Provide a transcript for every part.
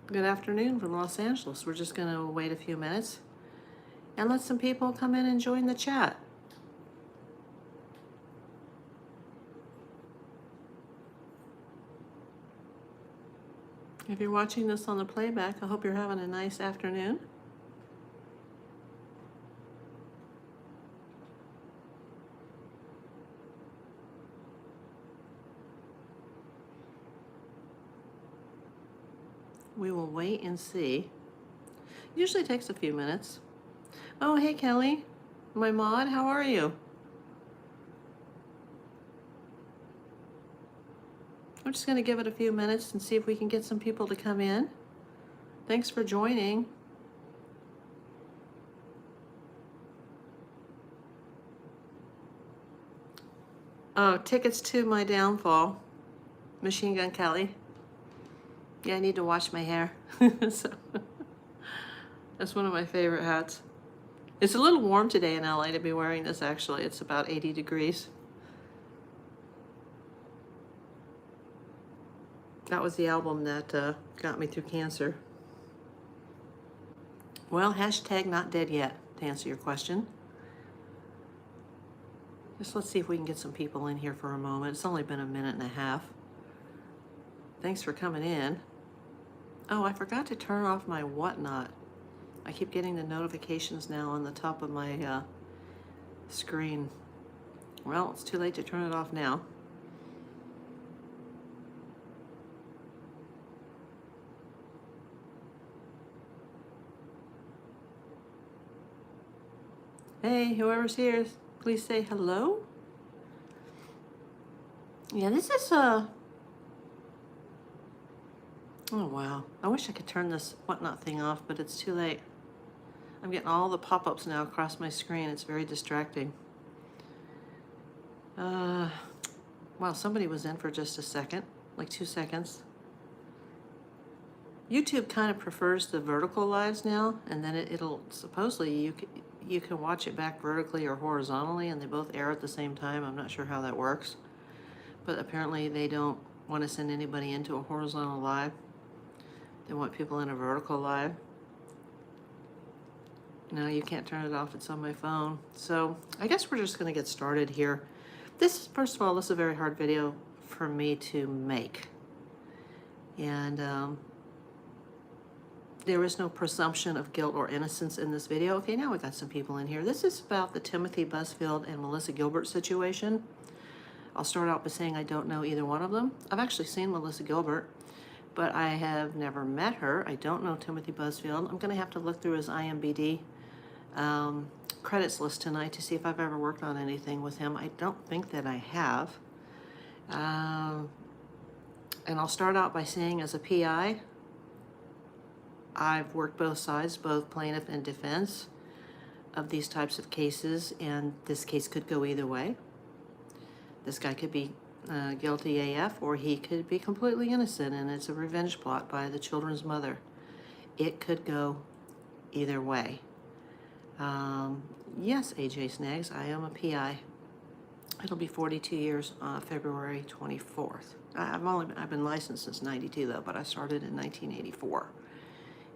Good afternoon from Los Angeles. We're just going to wait a few minutes and let some people come in and join the chat. If you're watching this on the playback, I hope you're having a nice afternoon. We will wait and see. Usually takes a few minutes. Oh, hey, Kelly, my mod, how are you? I'm just going to give it a few minutes and see if we can get some people to come in. Thanks for joining. Oh, tickets to my downfall. Machine Gun Kelly. Yeah, I need to wash my hair. So, that's one of my favorite hats. It's a little warm today in LA to be wearing this, actually. It's about 80 degrees. That was the album that got me through cancer. Well, hashtag not dead yet, to answer your question. Just let's see if we can get some people in here for a moment. It's only been a minute and a half. Thanks for coming in. Oh, I forgot to turn off my whatnot. I keep getting the notifications now on the top of my screen. Well, it's too late to turn it off now. Hey, whoever's here, please say hello. Yeah, this is oh wow. I wish I could turn this whatnot thing off, but it's too late. I'm getting all the pop-ups now across my screen. It's very distracting. Wow, somebody was in for just a second, like 2 seconds. YouTube kind of prefers the vertical lives now, and then it'll supposedly you can watch it back vertically or horizontally, and they both air at the same time. I'm not sure how that works, but apparently they don't want to send anybody into a horizontal live. They want people in a vertical live. No, you can't turn it off. It's on my phone. So I guess we're just going to get started here. First of all, this is a very hard video for me to make. And there is no presumption of guilt or innocence in this video. Okay, now we got some people in here. This is about the Timothy Busfield and Melissa Gilbert situation. I'll start out by saying I don't know either one of them. I've actually seen Melissa Gilbert, but I have never met her. I don't know Timothy Busfield. I'm going to have to look through his IMDb credits list tonight to see if I've ever worked on anything with him. I don't think that I have. And I'll start out by saying, as a PI, I've worked both sides, both plaintiff and defense, of these types of cases, and this case could go either way. This guy could be guilty AF, or he could be completely innocent, and it's a revenge plot by the children's mother. It could go either way. Yes, AJ Snags, I am a PI. It'll be 42 years on February 24th. I've been licensed since '92 though, but I started in 1984.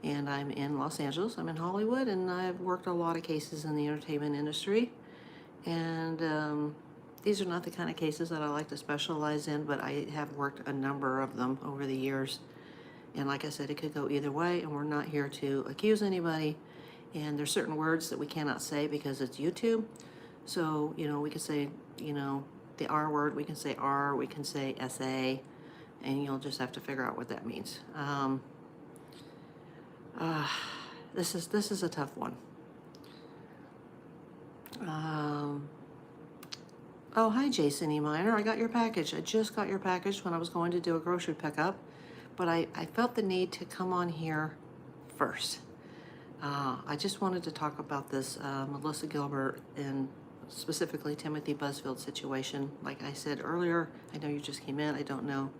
And I'm in Los Angeles, I'm in Hollywood, and I've worked a lot of cases in the entertainment industry. And these are not the kind of cases that I like to specialize in, but I have worked a number of them over the years. And like I said, it could go either way, and we're not here to accuse anybody. And there's certain words that we cannot say because it's YouTube. So, we could say, the R word, we can say R, we can say SA, and you'll just have to figure out what that means. This is a tough one. Oh, hi, Jason E. Minor. I got your package. I just got your package when I was going to do a grocery pickup, but I felt the need to come on here first. I just wanted to talk about this Melissa Gilbert and specifically Timothy Busfield situation. Like I said earlier, I know you just came in. I don't know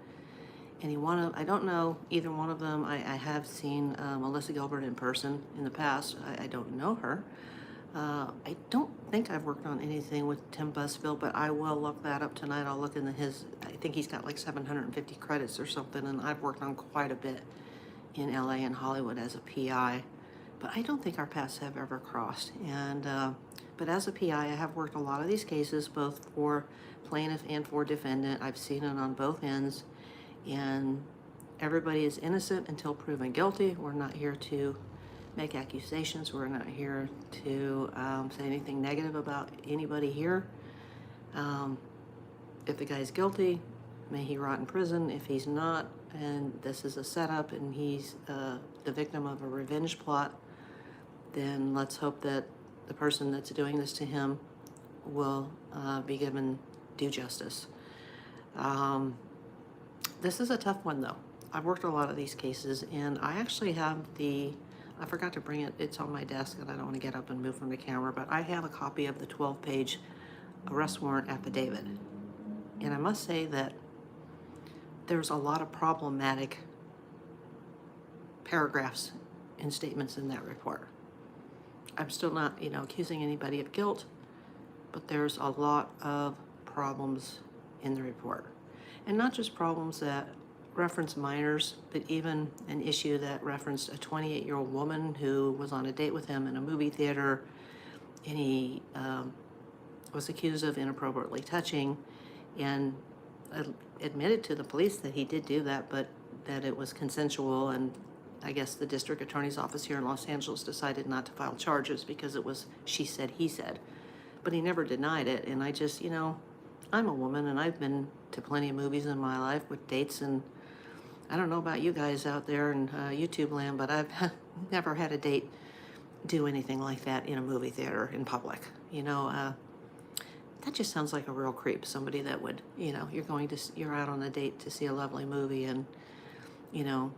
I don't know either one of them. I have seen Melissa Gilbert in person in the past. I don't know her. I don't think I've worked on anything with Tim Busfield, but I will look that up tonight. I'll look into I think he's got like 750 credits or something, and I've worked on quite a bit in LA and Hollywood as a PI, but I don't think our paths have ever crossed. And but as a PI, I have worked a lot of these cases, both for plaintiff and for defendant. I've seen it on both ends, and everybody is innocent until proven guilty. We're not here to make accusations. We're not here to say anything negative about anybody here. If the guy's guilty, may he rot in prison. If he's not, and this is a setup and he's the victim of a revenge plot, then let's hope that the person that's doing this to him will be given due justice. This is a tough one, though. I've worked a lot of these cases, and I actually have I forgot to bring it, it's on my desk, and I don't want to get up and move from the camera, but I have a copy of the 12-page arrest warrant affidavit. And I must say that there's a lot of problematic paragraphs and statements in that report. I'm still not, accusing anybody of guilt, but there's a lot of problems in the report. And not just problems that reference minors, but even an issue that referenced a 28-year-old woman who was on a date with him in a movie theater, and he was accused of inappropriately touching, and admitted to the police that he did do that, but that it was consensual. And I guess the district attorney's office here in Los Angeles decided not to file charges because it was she said, he said. But he never denied it. And I just, I'm a woman, and I've been to plenty of movies in my life with dates, and I don't know about you guys out there in YouTube land, but I've never had a date do anything like that in a movie theater in public. That just sounds like a real creep. Somebody that would, you're out on a date to see a lovely movie, and you're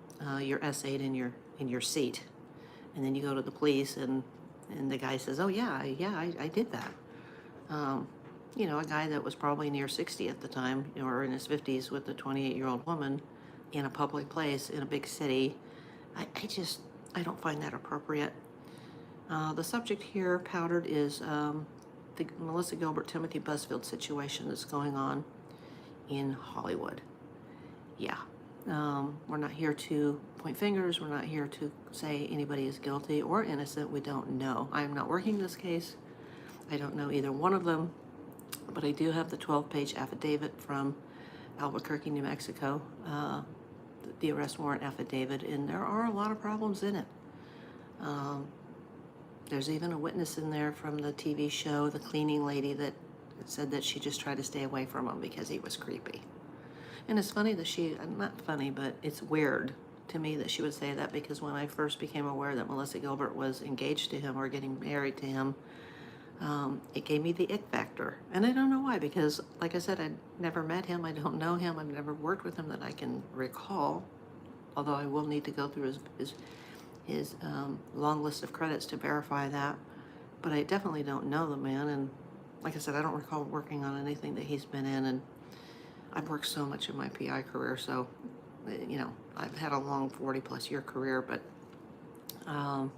essayed in your seat, and then you go to the police, and the guy says, "Oh yeah, I did that." A guy that was probably near 60 at the time, or in his 50s, with a 28-year-old woman in a public place in a big city. I don't find that appropriate. The subject here, powdered, is the Melissa Gilbert, Timothy Busfield situation that's going on in Hollywood. Yeah. We're not here to point fingers. We're not here to say anybody is guilty or innocent. We don't know. I am not working this case. I don't know either one of them, but I do have the 12-page affidavit from Albuquerque, New Mexico, the arrest warrant affidavit, and there are a lot of problems in it. There's even a witness in there from the TV show, the cleaning lady, that said that she just tried to stay away from him because he was creepy. And it's funny that not funny, but it's weird to me that she would say that, because when I first became aware that Melissa Gilbert was engaged to him or getting married to him, it gave me the ick factor. And I don't know why, because like I said, I'd never met him. I don't know him. I've never worked with him that I can recall, although I will need to go through his long list of credits to verify that. But I definitely don't know the man. And like I said, I don't recall working on anything that he's been in. And I've worked so much in my PI career, so, I've had a long 40-plus year career, but I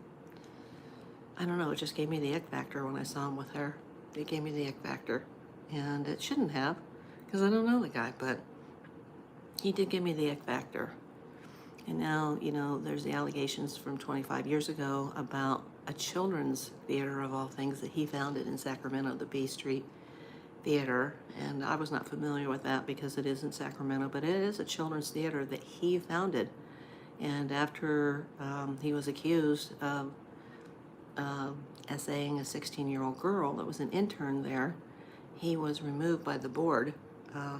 don't know, it just gave me the ick factor when I saw him with her. It gave me the ick factor, and it shouldn't have, because I don't know the guy, but he did give me the ick factor. And now, there's the allegations from 25 years ago about a children's theater, of all things, that he founded in Sacramento, the B Street Theater, and I was not familiar with that because it is in Sacramento, but it is a children's theater that he founded. And after he was accused of essaying a 16-year-old girl that was an intern there, he was removed by the board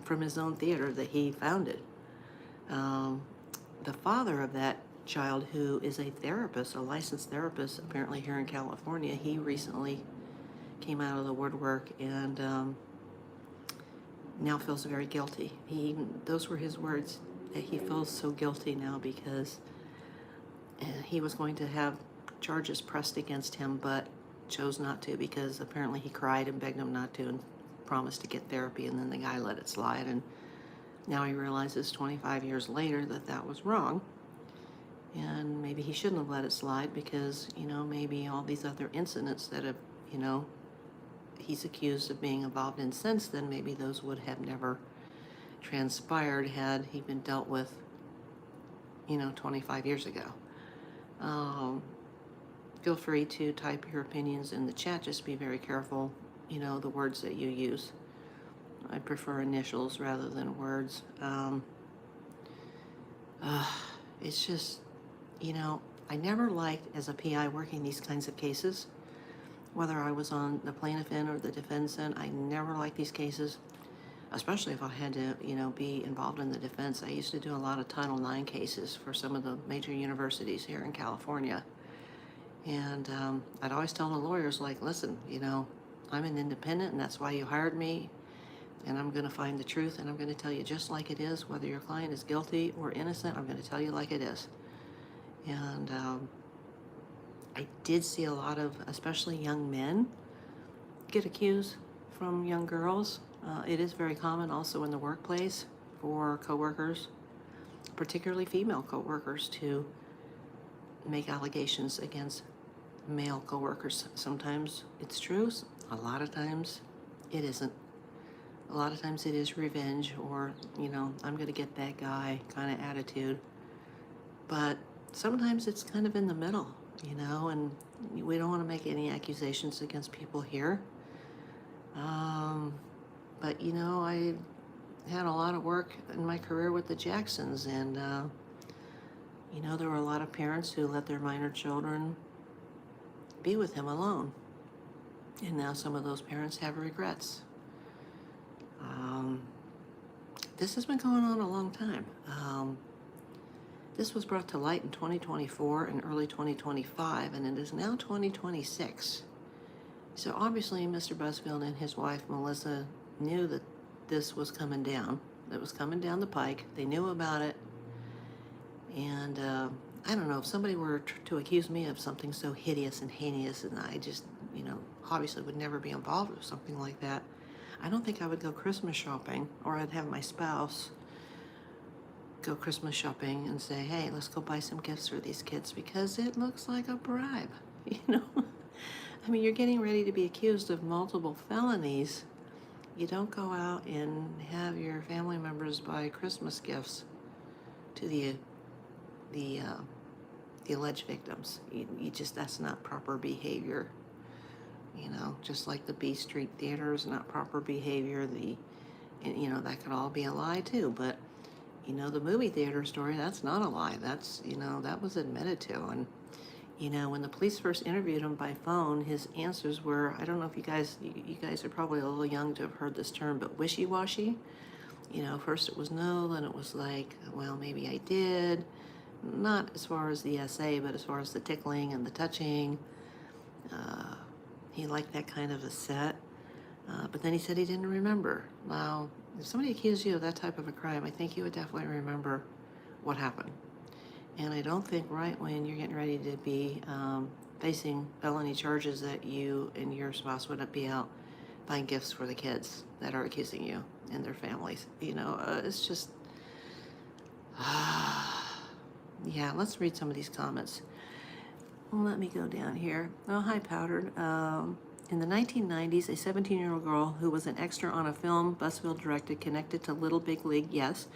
from his own theater that he founded. The father of that child, who is a therapist, a licensed therapist, apparently here in California, he recently came out of the woodwork and now feels very guilty. Those were his words, that he feels so guilty now because he was going to have charges pressed against him, but chose not to because apparently he cried and begged him not to and promised to get therapy, and then the guy let it slide. And now he realizes 25 years later that that was wrong, and maybe he shouldn't have let it slide because, maybe all these other incidents that have, he's accused of being involved in since then, maybe those would have never transpired had he been dealt with 25 years ago. Feel free to type your opinions in the chat. Just be very careful, the words that you use. I prefer initials rather than words. It's just, I never liked, as a PI working these kinds of cases, whether I was on the plaintiff end or the defense end, I never liked these cases, especially if I had to, be involved in the defense. I used to do a lot of Title IX cases for some of the major universities here in California. And I'd always tell the lawyers, like, listen, I'm an independent, and that's why you hired me, and I'm going to find the truth, and I'm going to tell you just like it is, whether your client is guilty or innocent, I'm going to tell you like it is. And I did see a lot of, especially young men, get accused from young girls. It is very common also in the workplace for coworkers, particularly female coworkers, to make allegations against male coworkers. Sometimes it's true, a lot of times it isn't. A lot of times it is revenge, or, I'm going to get that guy kind of attitude. But sometimes it's kind of in the middle, and we don't want to make any accusations against people here. But, I had a lot of work in my career with the Jacksons, and, there were a lot of parents who let their minor children be with him alone. And now some of those parents have regrets. This has been going on a long time. This was brought to light in 2024 and early 2025, and it is now 2026. So obviously Mr. Busfield and his wife Melissa knew that this was coming down. It was coming down the pike. They knew about it. And I don't know, if somebody were to accuse me of something so hideous and heinous, and I just, obviously would never be involved with something like that, I don't think I would go Christmas shopping, or I'd have my spouse go Christmas shopping and say, hey, let's go buy some gifts for these kids, because it looks like a bribe, I mean, you're getting ready to be accused of multiple felonies. You don't go out and have your family members buy Christmas gifts to the alleged victims. You just, that's not proper behavior. Just like the B Street Theater is not proper behavior. That could all be a lie too. But, the movie theater story, that's not a lie. That's, that was admitted to. And, when the police first interviewed him by phone, his answers were, I don't know if you guys are probably a little young to have heard this term, but wishy-washy. First it was no, then it was like, well, maybe I did. Not as far as the essay, but as far as the tickling and the touching. He liked that kind of a set. But then he said he didn't remember. Now, if somebody accused you of that type of a crime, I think you would definitely remember what happened. And I don't think right when you're getting ready to be facing felony charges that you and your spouse would be out buying gifts for the kids that are accusing you and their families. It's just... yeah, let's read some of these comments. Let me go down here. Oh, hi, Powdered. In the 1990s, a 17-year-old girl who was an extra on a film Busfield directed connected to Little Big League, yes,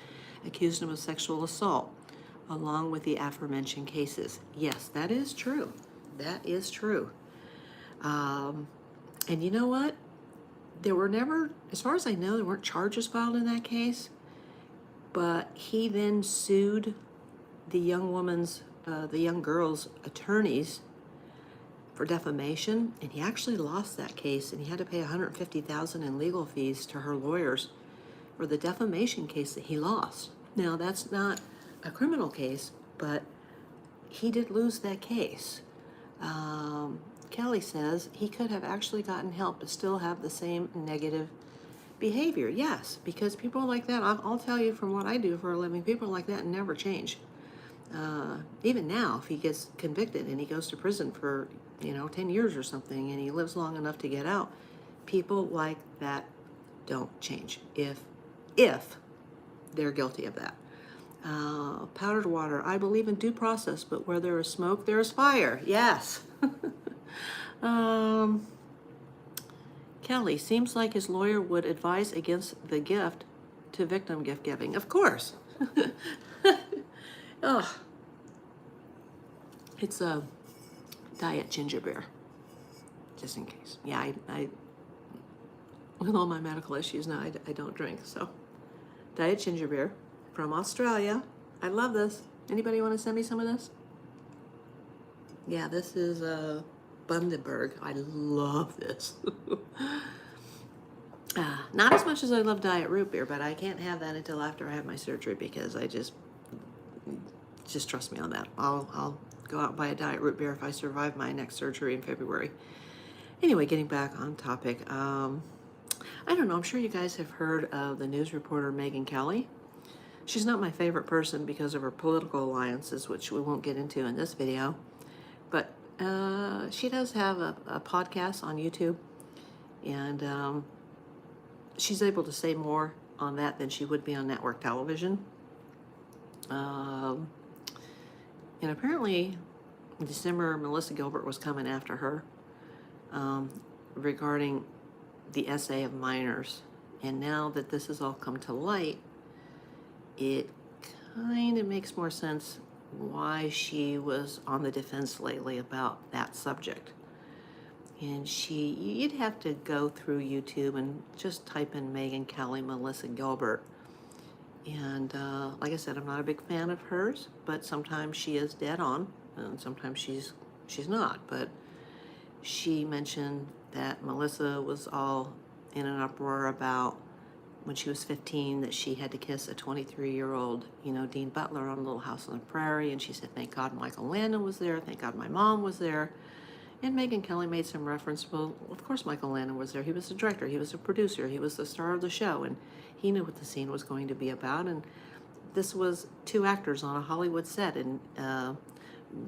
accused him of sexual assault, along with the aforementioned cases. Yes, that is true. That is true. And you know what? There were never, as far as I know, there weren't charges filed in that case, but he then sued the young girl's attorneys for defamation, and he actually lost that case, and he had to pay $150,000 in legal fees to her lawyers for the defamation case that he lost. Now, that's not a criminal case, but he did lose that case. Kelly says he could have actually gotten help but still have the same negative behavior. Yes, because people like that, I'll tell you from what I do for a living, people like that never change. Even now, if he gets convicted and he goes to prison for, 10 years or something, and he lives long enough to get out, people like that don't change if they're guilty of that. Powdered Water, I believe in due process, but where there is smoke, there is fire. Yes. Kelly, seems like his lawyer would advise against the gift to victim gift giving. Of course. Oh, it's a diet ginger beer, just in case. Yeah, I with all my medical issues now, I don't drink, so. Diet ginger beer from Australia. I love this. Anybody want to send me some of this? Yeah, this is Bundaberg. I love this. Not as much as I love diet root beer, but I can't have that until after I have my surgery because I just trust me on that. I'll go out and buy a diet root beer if I survive my next surgery in February. Anyway, getting back on topic. I don't know, I'm sure you guys have heard of the news reporter Megyn Kelly. She's not my favorite person because of her political alliances, which we won't get into in this video. But she does have a podcast on YouTube, and she's able to say more on that than she would be on network television. And apparently, in December, Melissa Gilbert was coming after her regarding the essay of minors. And now that this has all come to light, it kind of makes more sense why she was on the defense lately about that subject. And you'd have to go through YouTube and just type in Megyn Kelly, Melissa Gilbert. And like I said, I'm not a big fan of hers, but sometimes she is dead on, and sometimes she's not. But she mentioned that Melissa was all in an uproar about when she was 15 that she had to kiss a 23-year-old, Dean Butler on Little House on the Prairie, and she said, thank God Michael Landon was there, thank God my mom was there. And Megyn Kelly made some reference, well, of course Michael Landon was there. He was the director, he was the producer, he was the star of the show, and he knew what the scene was going to be about. And this was two actors on a Hollywood set, and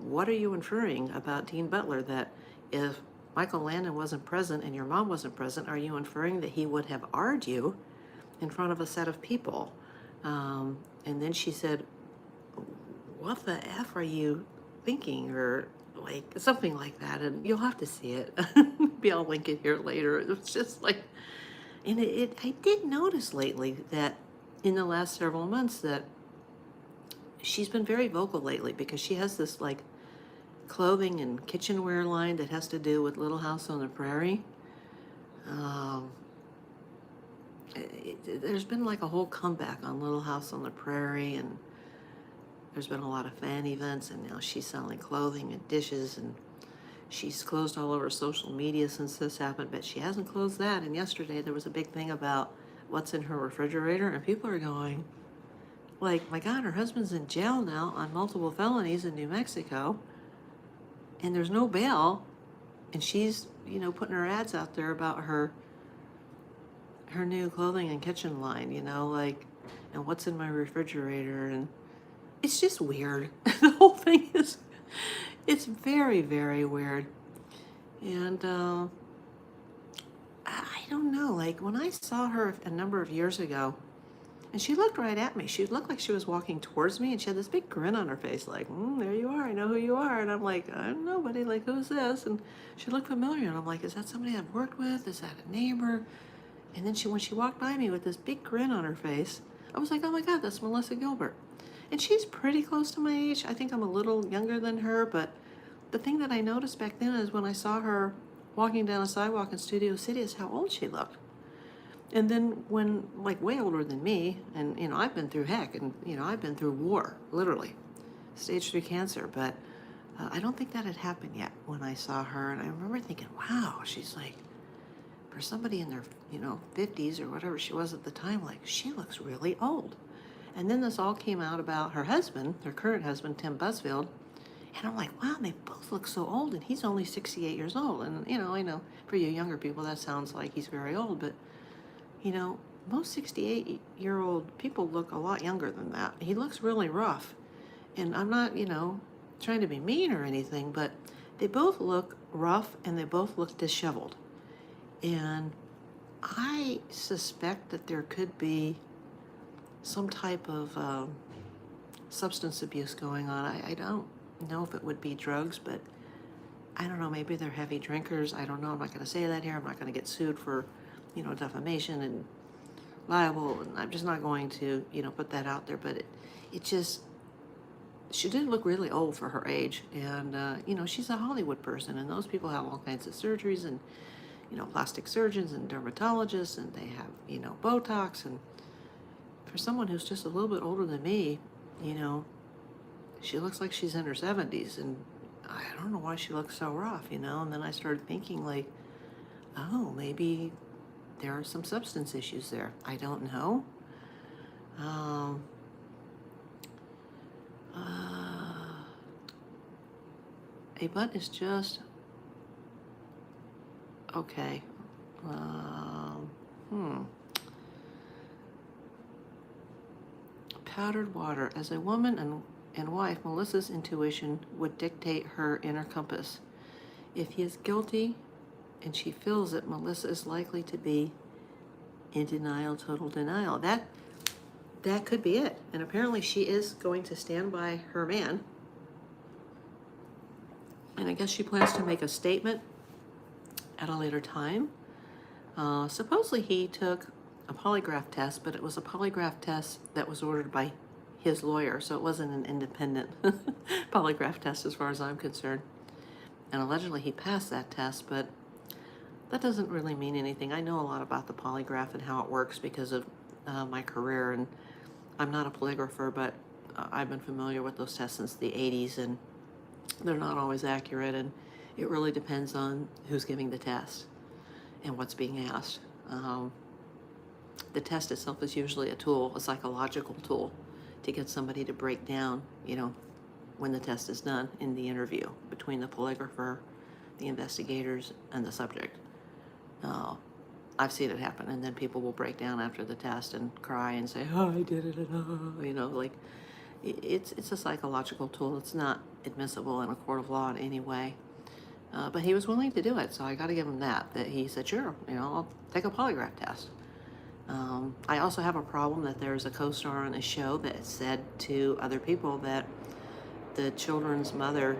what are you inferring about Dean Butler? That if Michael Landon wasn't present and your mom wasn't present, are you inferring that he would have argued you in front of a set of people? And then she said, what the F are you thinking? Or like something like that. And you'll have to see it. Maybe I'll link it here later. It was just like, and I did notice lately that in the last several months that she's been very vocal lately because she has this like clothing and kitchenware line that has to do with Little House on the Prairie. There's been like a whole comeback on Little House on the Prairie, and there's been a lot of fan events, and now she's selling clothing and dishes, and she's closed all over social media since this happened, but she hasn't closed that. And yesterday there was a big thing about what's in her refrigerator, and people are going like, my God, her husband's in jail now on multiple felonies in New Mexico, and there's no bail, and she's, putting her ads out there about her new clothing and kitchen line, like, and what's in my refrigerator, and it's just weird. The whole thing it's very, very weird. And I don't know, like when I saw her a number of years ago, and she looked right at me. She looked like she was walking towards me, and she had this big grin on her face, like, there you are, I know who you are. And I'm like, I don't know, buddy, like, who's this? And she looked familiar, and I'm like, is that somebody I've worked with? Is that a neighbor? And then when she walked by me with this big grin on her face, I was like, oh my God, that's Melissa Gilbert. And she's pretty close to my age. I think I'm a little younger than her, but the thing that I noticed back then is when I saw her walking down a sidewalk in Studio City is how old she looked. And then when, like, way older than me, and, I've been through heck, and, I've been through war, literally, stage 3 cancer, but I don't think that had happened yet when I saw her. And I remember thinking, wow, she's like, for somebody in their, 50s or whatever she was at the time, like, she looks really old. And then this all came out about her husband, her current husband, Tim Busfield. And I'm like, wow, they both look so old, and he's only 68 years old. And, I know for you younger people, that sounds like he's very old, but most 68-year-old people look a lot younger than that. He looks really rough. And I'm not, trying to be mean or anything, but they both look rough and they both look disheveled. And I suspect that there could be some type of substance abuse going on. I don't know if it would be drugs, but I don't know, maybe they're heavy drinkers. I don't know. I'm not going to say that here. I'm not going to get sued for defamation and liable, and I'm just not going to, put that out there. But it just, she did look really old for her age. And, you know, she's a Hollywood person, and those people have all kinds of surgeries, and, you know, plastic surgeons and dermatologists, and they have, you know, Botox. And for someone who's just a little bit older than me, you know, she looks like she's in her 70s. And I don't know why she looks so rough, you know. And then I started thinking, like, oh, maybe there are some substance issues there. I don't know. A button is just okay. Powdered water. As a woman and wife, Melissa's intuition would dictate her inner compass. If he is guilty and she feels it, Melissa is likely to be in denial, total denial. That could be it. And apparently she is going to stand by her man. And I guess she plans to make a statement at a later time. Supposedly he took a polygraph test, but it was a polygraph test that was ordered by his lawyer, so it wasn't an independent polygraph test as far as I'm concerned. And allegedly he passed that test, but that doesn't really mean anything. I know a lot about the polygraph and how it works because of my career, and I'm not a polygrapher, but I've been familiar with those tests since the 80s, and they're not always accurate, and it really depends on who's giving the test and what's being asked. The test itself is usually a tool, a psychological tool, to get somebody to break down, you know, when the test is done in the interview between the polygrapher, the investigators, and the subject. I've seen it happen, and then people will break down after the test and cry and say, "Oh, I did it," and you know, like it's a psychological tool. It's not admissible in a court of law in any way. But he was willing to do it, so I got to give him that. That he said, "Sure, you know, I'll take a polygraph test." I also have a problem that there's a co-star on a show that said to other people that the children's mother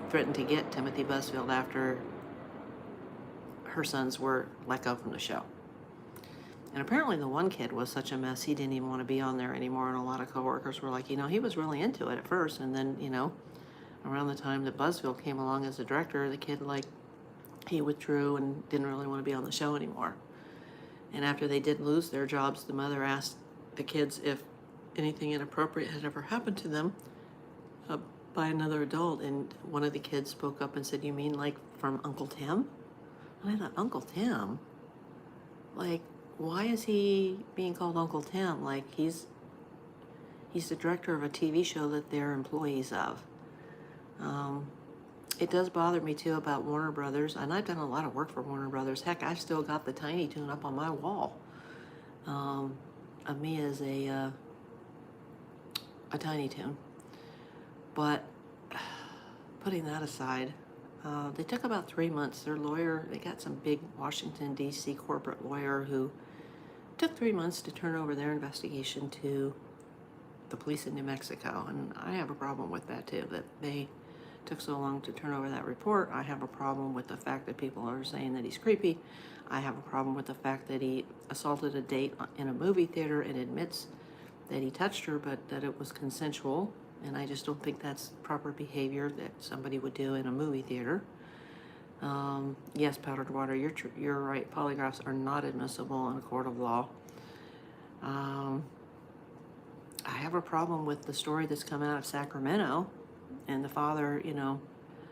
threatened to get Timothy Busfield after her sons were let go from the show. And apparently the one kid was such a mess, he didn't even want to be on there anymore. And a lot of coworkers were like, you know, he was really into it at first. And then, you know, around the time that Busfield came along as the director, the kid, like, he withdrew and didn't really want to be on the show anymore. And after they did lose their jobs, the mother asked the kids if anything inappropriate had ever happened to them by another adult. And one of the kids spoke up and said, "You mean like from Uncle Tim?" And I thought, Uncle Tim? Like, why is he being called Uncle Tim? Like, he's the director of a TV show that they're employees of. It does bother me too about Warner Brothers, and I've done a lot of work for Warner Brothers. Heck, I've still got the Tiny Toon up on my wall. Amelia is a Tiny Toon. But putting that aside, they took about 3 months. Their lawyer, they got some big Washington, D.C. corporate lawyer who took 3 months to turn over their investigation to the police in New Mexico. And I have a problem with that too, that they took so long to turn over that report. I have a problem with the fact that people are saying that he's creepy. I have a problem with the fact that he assaulted a date in a movie theater and admits that he touched her, but that it was consensual. And I just don't think that's proper behavior that somebody would do in a movie theater. Yes, powdered water, you're right. Polygraphs are not admissible in a court of law. I have a problem with the story that's come out of Sacramento, and the father, you know,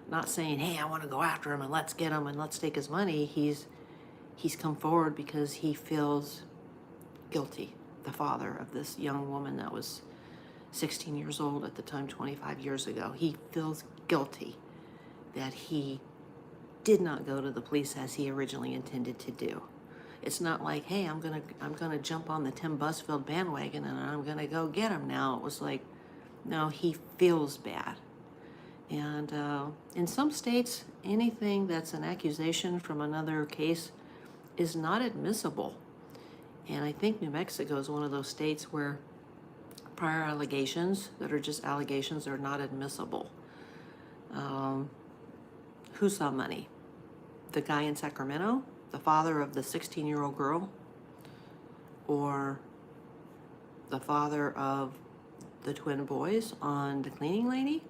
not saying, "Hey, I want to go after him and let's get him and let's take his money." He's come forward because he feels guilty. The father of this young woman that was 16 years old at the time, 25 years ago. He feels guilty that he did not go to the police as he originally intended to do. It's not like, "Hey, I'm gonna jump on the Tim Busfield bandwagon and I'm gonna go get him now." It was like, no, he feels bad. And in some states, anything that's an accusation from another case is not admissible. And I think New Mexico is one of those states where prior allegations that are just allegations are not admissible. Who saw money? The guy in Sacramento? The father of the 16-year-old girl? Or the father of the twin boys on The Cleaning Lady.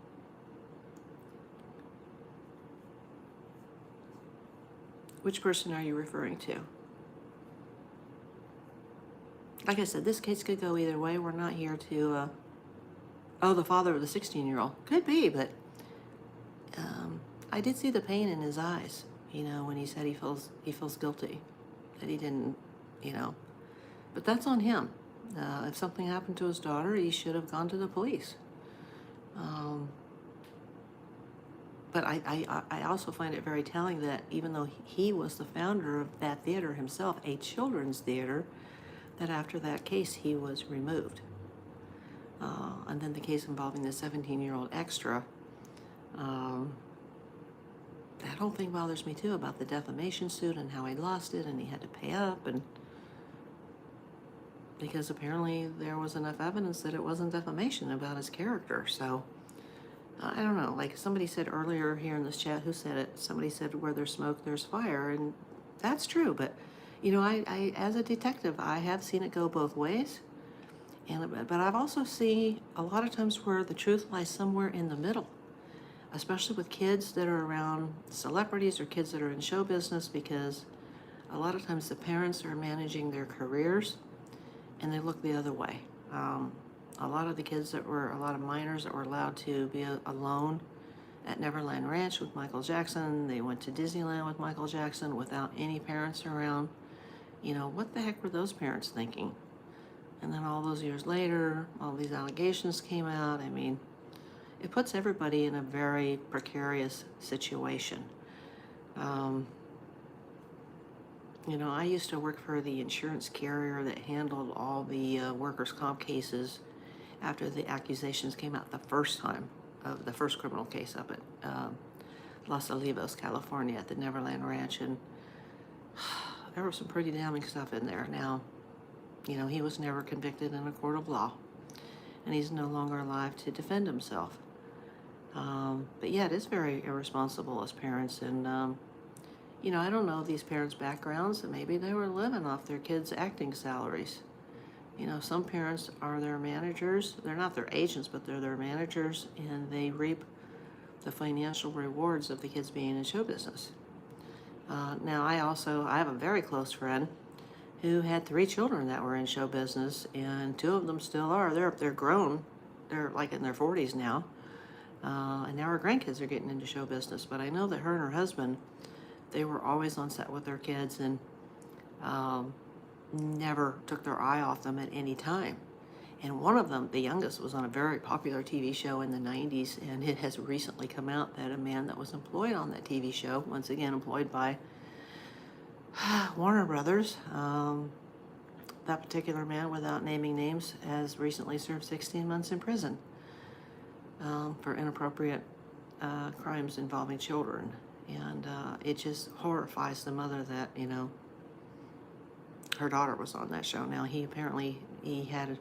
Which person are you referring to? Like I said, this case could go either way. We're not here to, oh, the father of the 16-year-old. Could be, but I did see the pain in his eyes, you know, when he said he feels guilty, that he didn't, you know. But that's on him. If something happened to his daughter, he should have gone to the police. But I also find it very telling that even though he was the founder of that theater himself, a children's theater, that after that case he was removed. And then the case involving the 17-year-old extra, that whole thing bothers me too, about the defamation suit and how he lost it and he had to pay up, and because apparently there was enough evidence that it wasn't defamation about his character. So I don't know, like somebody said earlier here in this chat, who said it? Somebody said, where there's smoke, there's fire, and that's true. But, you know, I as a detective, I have seen it go both ways. But I've also seen a lot of times where the truth lies somewhere in the middle, especially with kids that are around celebrities or kids that are in show business, because a lot of times the parents are managing their careers and they look the other way. A lot of the kids a lot of minors that were allowed to be alone at Neverland Ranch with Michael Jackson, they went to Disneyland with Michael Jackson without any parents around. You know, what the heck were those parents thinking? And then all those years later, all these allegations came out. I mean, it puts everybody in a very precarious situation. You know, I used to work for the insurance carrier that handled all the workers' comp cases after the accusations came out the first time of the first criminal case up at Los Olivos, California, at the Neverland Ranch. And there was some pretty damning stuff in there. Now, you know, he was never convicted in a court of law, and he's no longer alive to defend himself. But yeah, it is very irresponsible as parents. And, you know, I don't know these parents' backgrounds, and maybe they were living off their kids' acting salaries. You know, some parents are their managers. They're not their agents, but they're their managers, and they reap the financial rewards of the kids being in show business. Now, I have a very close friend who had 3 children that were in show business, and 2 of them still are. They're grown. They're like in their 40s now. And now her grandkids are getting into show business. But I know that her and her husband, they were always on set with their kids, and never took their eye off them at any time. And one of them, the youngest, was on a very popular TV show in the 90s, and it has recently come out that a man that was employed on that TV show, once again employed by Warner Brothers, that particular man, without naming names, has recently served 16 months in prison for inappropriate crimes involving children. And it just horrifies the mother that, you know, her daughter was on that show. Now, he had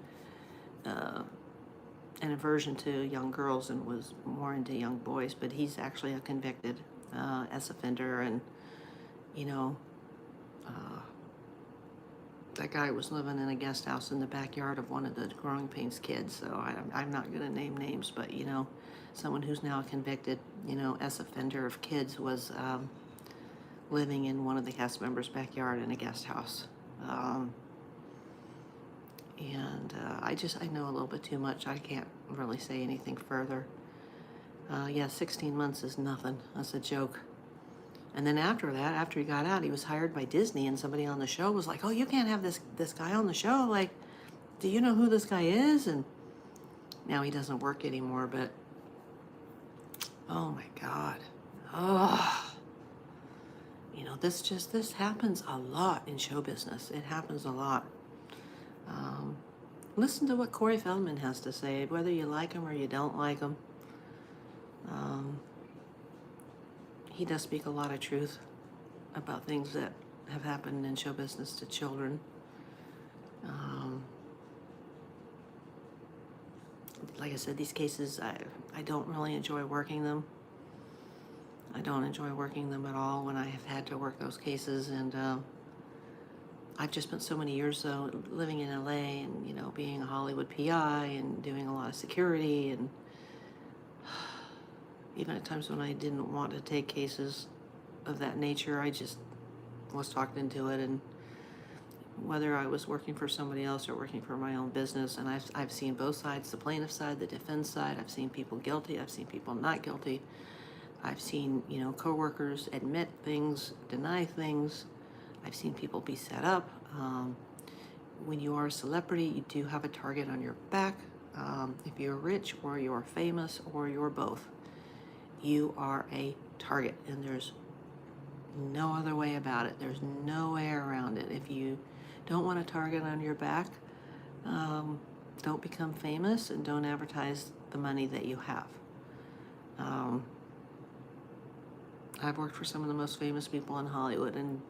an aversion to young girls and was more into young boys, but he's actually a convicted sex offender. And, you know, that guy was living in a guest house in the backyard of one of the Growing Pains kids. So I'm not going to name names, but, you know, someone who's now a convicted, you know, sex offender of kids was living in one of the cast members' backyard in a guest house. I know a little bit too much. I can't really say anything further. Yeah, 16 months is nothing. That's a joke. And then after that, after he got out, he was hired by Disney, and somebody on the show was like, "Oh, you can't have this guy on the show. Like, do you know who this guy is?" And now he doesn't work anymore, but oh my God. Oh. You know, this happens a lot in show business. It happens a lot. Listen to what Corey Feldman has to say, whether you like him or you don't like him. He does speak a lot of truth about things that have happened in show business to children. Like I said, these cases, I don't really enjoy working them. I don't enjoy working them at all when I have had to work those cases. And I've just spent so many years though living in LA and, you know, being a Hollywood PI and doing a lot of security, and even at times when I didn't want to take cases of that nature, I just was talked into it. And whether I was working for somebody else or working for my own business, and I've seen both sides, the plaintiff side, the defense side. I've seen people guilty, I've seen people not guilty. I've seen, you know, coworkers admit things, deny things. I've seen people be set up. When you are a celebrity, you do have a target on your back. If you're rich or you're famous or you're both, you are a target, and there's no other way about it. There's no way around it. If you don't want a target on your back, don't become famous and don't advertise the money that you have. I've worked for some of the most famous people in Hollywood, and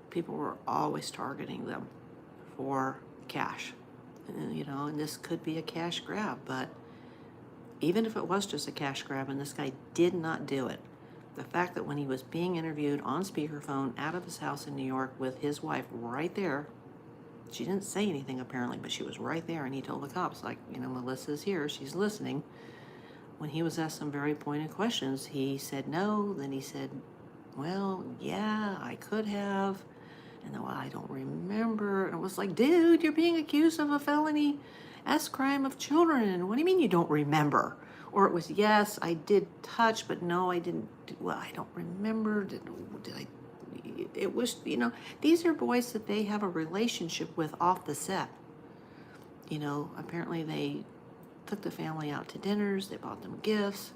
people were always targeting them for cash. And, you know, and this could be a cash grab, but even if it was just a cash grab and this guy did not do it, the fact that when he was being interviewed on speakerphone out of his house in New York with his wife right there, she didn't say anything apparently, but she was right there, and he told the cops, like, you know, Melissa's here, she's listening. When he was asked some very pointed questions, he said no, then he said, well, yeah, I could have, and then, well, I don't remember. And it was like, dude, you're being accused of a felony S crime of children. What do you mean you don't remember? Or it was, yes, I did touch, but no, I didn't. Well, I don't remember. Did I? It was, you know, these are boys that they have a relationship with off the set. You know, apparently they took the family out to dinners. They bought them gifts.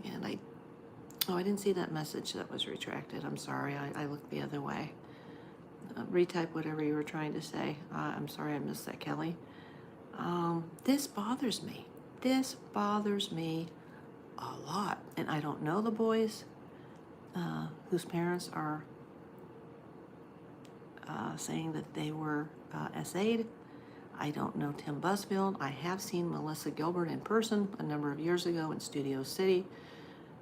And I didn't see that message that was retracted. I'm sorry. I looked the other way. Retype whatever you were trying to say. I'm sorry I missed that, Kelly. This bothers me. This bothers me a lot. And I don't know the boys whose parents are saying that they were SA'd. I don't know Tim Busfield. I have seen Melissa Gilbert in person a number of years ago in Studio City.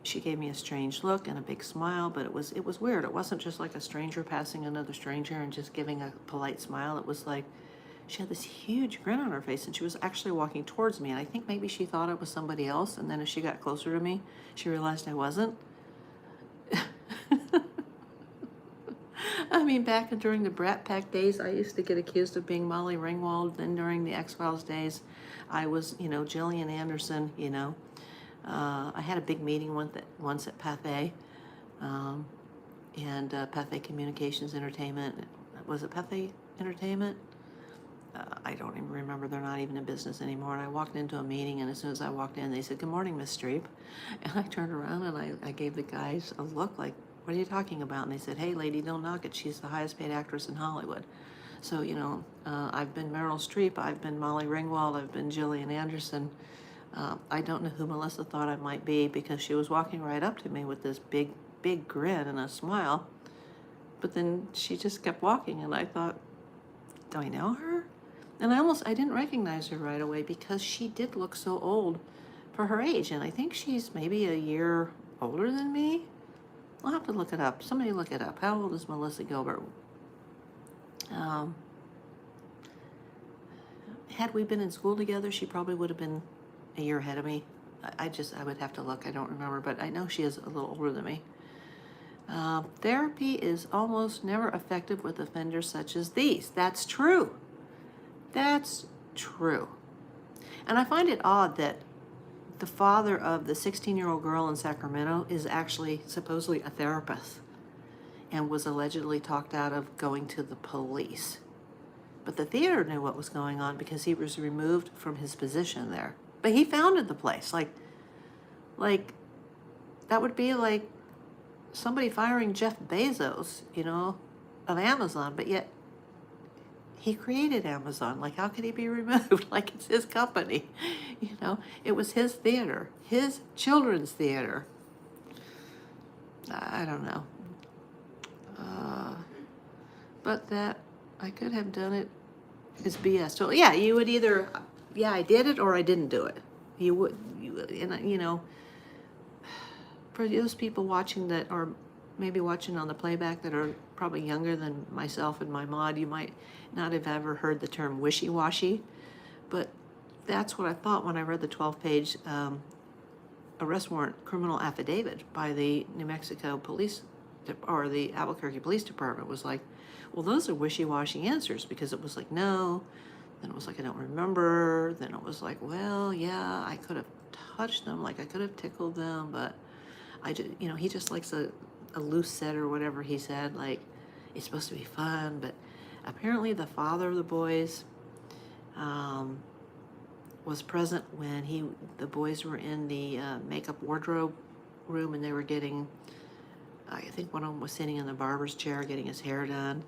She gave me a strange look and a big smile, but it was weird. It wasn't just like a stranger passing another stranger and just giving a polite smile. It was like she had this huge grin on her face, and she was actually walking towards me. And I think maybe she thought it was somebody else, and then as she got closer to me, she realized I wasn't. I mean, back during the Brat Pack days, I used to get accused of being Molly Ringwald. Then during the X-Files days, I was, you know, Gillian Anderson, you know. I had a big meeting once at Pathé, and Pathé Communications Entertainment. Was it Pathé Entertainment? I don't even remember. They're not even in business anymore. And I walked into a meeting, and as soon as I walked in, they said, "Good morning, Miss Streep." And I turned around, and I gave the guys a look like, "What are you talking about?" And they said, "Hey, lady, don't knock it. She's the highest paid actress in Hollywood." So, you know, I've been Meryl Streep, I've been Molly Ringwald, I've been Gillian Anderson. I don't know who Melissa thought I might be, because she was walking right up to me with this big, big grin and a smile. But then she just kept walking, and I thought, do I know her? And I didn't recognize her right away because she did look so old for her age. And I think she's maybe a year older than me. I'll have to look it up. Somebody look it up. How old is Melissa Gilbert? Had we been in school together, she probably would have been a year ahead of me. I would have to look. I don't remember, but I know she is a little older than me. Therapy is almost never effective with offenders such as these. That's true. That's true. And I find it odd that the father of the 16-year-old girl in Sacramento is actually supposedly a therapist and was allegedly talked out of going to the police. But the theater knew what was going on because he was removed from his position there. But he founded the place. Like that would be like somebody firing Jeff Bezos, you know, of Amazon, but yet he created Amazon. Like, how could he be removed? Like, it's his company, you know? It was his theater, his children's theater. I don't know. But that I could have done it is BS. So, yeah, you would either, yeah, I did it or I didn't do it. You would, and, you know, for those people watching that are maybe watching on the playback that are probably younger than myself and my mod, you might not have ever heard the term wishy-washy, but that's what I thought when I read the 12-page arrest warrant criminal affidavit by the New Mexico police, or the Albuquerque Police Department. Was like, well, those are wishy-washy answers, because it was like, no, then it was like, I don't remember, then it was like, well, yeah, I could have touched them, like I could have tickled them, but I just, he just likes a loose set or whatever he said, like it's supposed to be fun. But apparently the father of the boys was present when the boys were in the makeup wardrobe room, and they were getting, I think one of them was sitting in the barber's chair getting his hair done.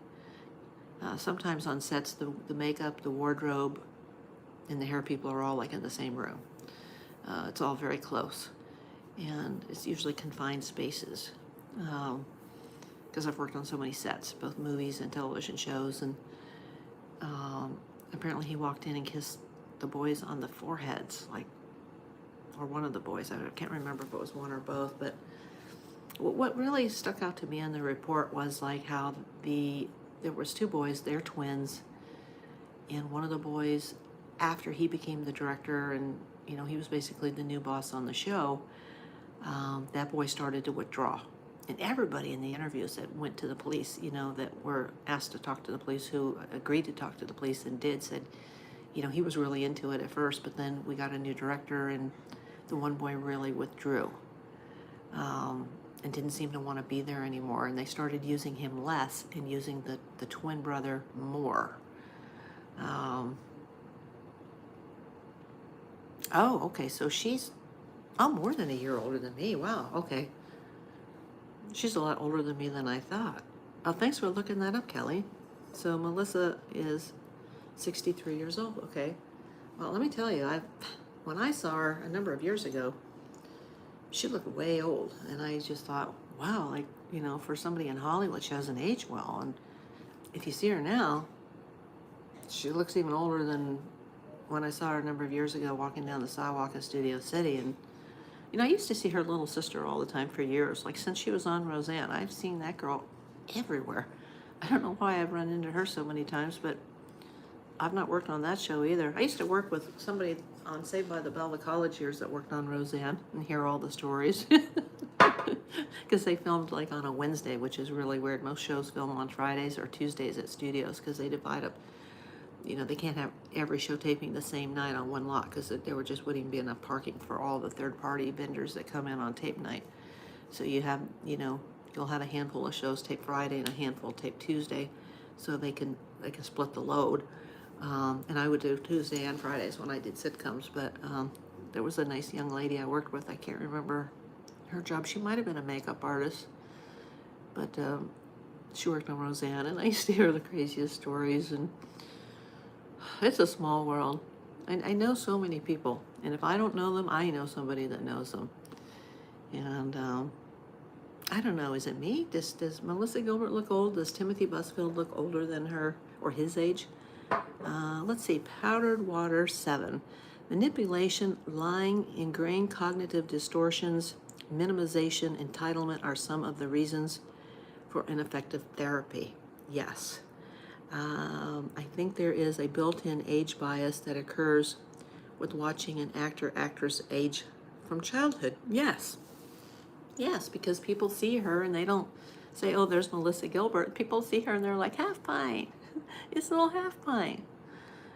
Sometimes on sets, the makeup, the wardrobe, and the hair people are all like in the same room. It's all very close, and it's usually confined spaces, because I've worked on so many sets, both movies and television shows. And apparently he walked in and kissed the boys on the foreheads, like, or one of the boys, I can't remember if it was one or both. But what really stuck out to me in the report was like how there was two boys, they're twins, and one of the boys, after he became the director and he was basically the new boss on the show, that boy started to withdraw. And everybody in the interviews that went to the police, that were asked to talk to the police, who agreed to talk to the police and did, said, he was really into it at first, but then we got a new director and the one boy really withdrew, and didn't seem to want to be there anymore. And they started using him less and using the twin brother more. Oh, okay, so she's more than a year older than me. Wow, okay. She's a lot older than me than I thought. Oh, thanks for looking that up, Kelly. So Melissa is 63 years old, okay. Well, let me tell you, when I saw her a number of years ago, she looked way old, and I just thought, wow, like, for somebody in Hollywood, she hasn't aged well. And if you see her now, she looks even older than when I saw her a number of years ago walking down the sidewalk in Studio City. And I used to see her little sister all the time for years. Like, since she was on Roseanne, I've seen that girl everywhere. I don't know why I've run into her so many times, but I've not worked on that show either. I used to work with somebody on Saved by the Bell the college years that worked on Roseanne, and hear all the stories. Because they filmed like on a Wednesday, which is really weird. Most shows film on Fridays or Tuesdays at studios, because they divide up. They can't have every show taping the same night on one lot, because there wouldn't even be enough parking for all the third-party vendors that come in on tape night. So you have, you'll have a handful of shows tape Friday and a handful tape Tuesday, so they can split the load. And I would do Tuesday and Fridays when I did sitcoms. But there was a nice young lady I worked with. I can't remember her job. She might have been a makeup artist, but she worked on Roseanne, and I used to hear the craziest stories. And it's a small world. I know so many people, and if I don't know them, I know somebody that knows them. And I don't know, is it me? Does Melissa Gilbert look old? Does Timothy Busfield look older than her, or his age? Let's see, Powdered Water 7. Manipulation, lying, ingrained cognitive distortions, minimization, entitlement are some of the reasons for ineffective therapy. Yes. I think there is a built-in age bias that occurs with watching an actress age from childhood. Yes. Yes, because people see her and they don't say, oh, there's Melissa Gilbert. People see her and they're like, half pint. It's a little half pint.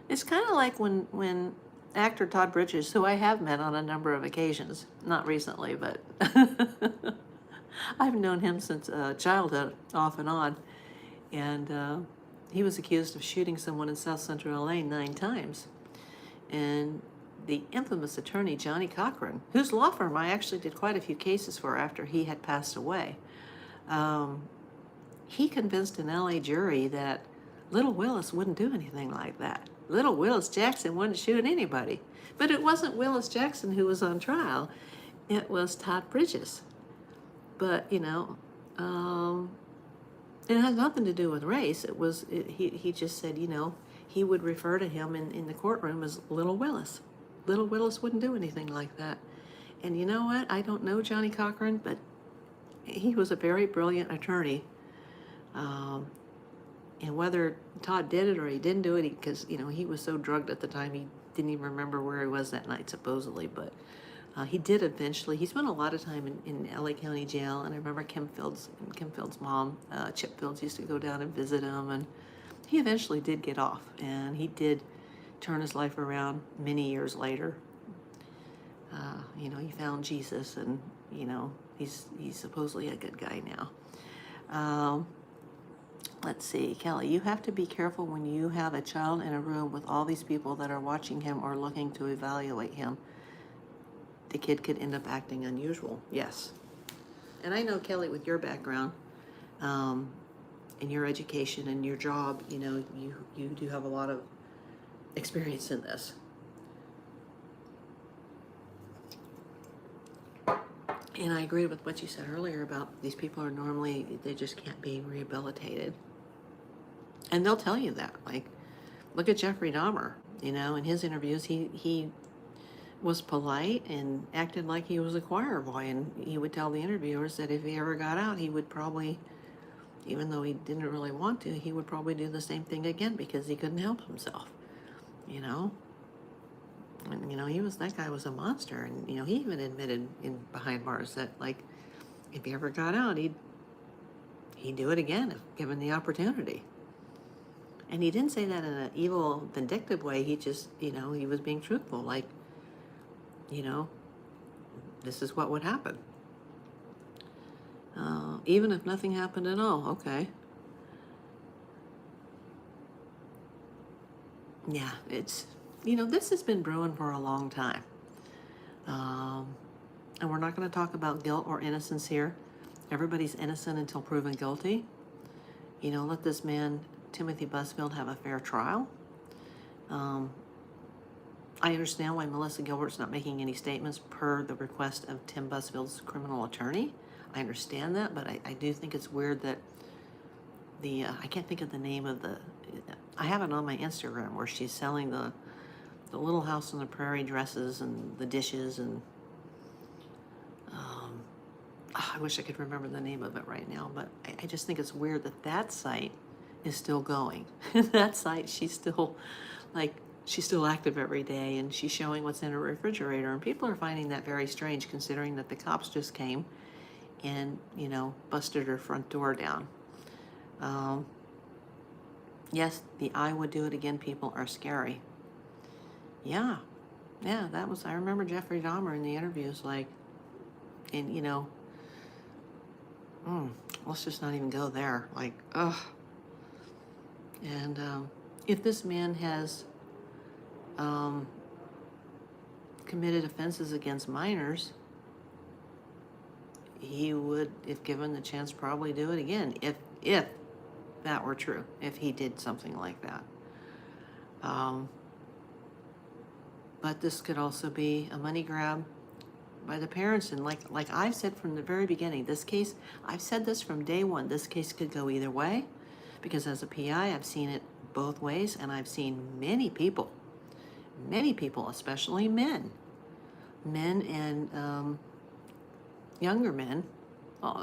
It's kind of like when actor Todd Bridges, who I have met on a number of occasions, not recently, but I've known him since childhood, off and on. And he was accused of shooting someone in South Central LA 9 times. And the infamous attorney, Johnny Cochran, whose law firm I actually did quite a few cases for after he had passed away, he convinced an LA jury that Little Willis wouldn't do anything like that. Little Willis Jackson wouldn't shoot anybody. But it wasn't Willis Jackson who was on trial. It was Todd Bridges. But, it has nothing to do with race. He just said, he would refer to him in the courtroom as Little Willis. Little Willis wouldn't do anything like that. And you know what? I don't know Johnny Cochran, but he was a very brilliant attorney. And whether Todd did it or he didn't do it, because, he was so drugged at the time, he didn't even remember where he was that night, supposedly. But he did eventually. He spent a lot of time in LA County Jail. And I remember Kim Field's mom, Chip Fields, used to go down and visit him. And he eventually did get off. And he did turn his life around many years later. He found Jesus, and, he's supposedly a good guy now. Let's see, Kelly, you have to be careful when you have a child in a room with all these people that are watching him or looking to evaluate him. The kid could end up acting unusual. Yes. And I know, Kelly, with your background, and your education and your job, you do have a lot of experience in this. And I agree with what you said earlier about these people are normally, they just can't be rehabilitated. And they'll tell you that. Like, look at Jeffrey Dahmer. In his interviews, he was polite and acted like he was a choir boy. And he would tell the interviewers that if he ever got out, he would probably, even though he didn't really want to, he would probably do the same thing again because he couldn't help himself. And, that guy was a monster. And, he even admitted behind bars that, like, if he ever got out, he'd do it again if given the opportunity. And he didn't say that in an evil, vindictive way. He just, he was being truthful. Like, this is what would happen. Even if nothing happened at all, okay. Yeah, it's, this has been brewing for a long time. And we're not going to talk about guilt or innocence here. Everybody's innocent until proven guilty. Let this man, Timothy Busfield, have a fair trial. I understand why Melissa Gilbert's not making any statements per the request of Tim Busfield's criminal attorney. I understand that, but I do think it's weird that I can't think of the name of I have it on my Instagram where she's selling the Little House on the Prairie dresses and the dishes, and I wish I could remember the name of it right now, but I just think it's weird that site is still going. That site, she's still active every day, and she's showing what's in her refrigerator, and people are finding that very strange considering that the cops just came and, busted her front door down. Yes, the I would do it again people are scary. Yeah, I remember Jeffrey Dahmer in the interviews, like, and, let's just not even go there. Like, ugh. And if this man has committed offenses against minors, he would, if given the chance, probably do it again, if that were true, if he did something like that. But this could also be a money grab by the parents. And like I've said from the very beginning, this case, I've said this from day one, this case could go either way, because as a PI, I've seen it both ways, and I've seen many people, especially men and younger men,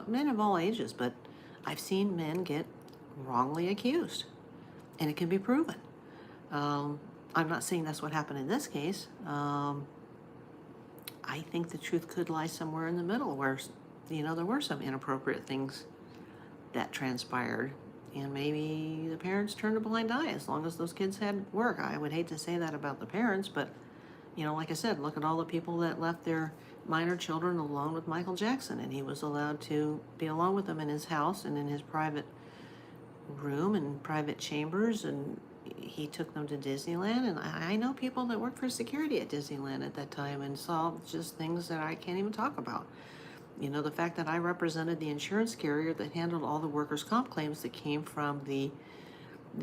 men of all ages, but I've seen men get wrongly accused, and it can be proven. I'm not saying that's what happened in this case. I think the truth could lie somewhere in the middle where, there were some inappropriate things that transpired, and maybe the parents turned a blind eye as long as those kids had work. I would hate to say that about the parents, but, like I said, look at all the people that left their minor children alone with Michael Jackson, and he was allowed to be alone with them in his house and in his private room and private chambers, and he took them to Disneyland. And I know people that worked for security at Disneyland at that time and saw just things that I can't even talk about. The fact that I represented the insurance carrier that handled all the workers' comp claims that came from the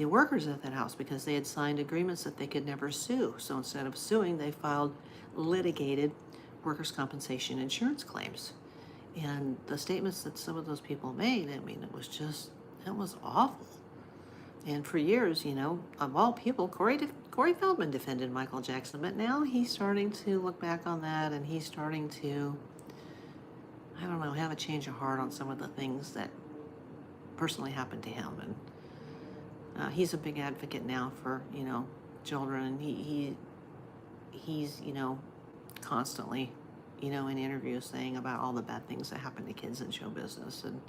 workers at that house, because they had signed agreements that they could never sue. So instead of suing, they filed litigated workers' compensation insurance claims. And the statements that some of those people made, it was awful. And for years, of all people, Corey Feldman defended Michael Jackson, but now he's starting to look back on that, and he's starting to, have a change of heart on some of the things that personally happened to him. And he's a big advocate now for, children. And he's, constantly, in interviews saying about all the bad things that happen to kids in show business. And,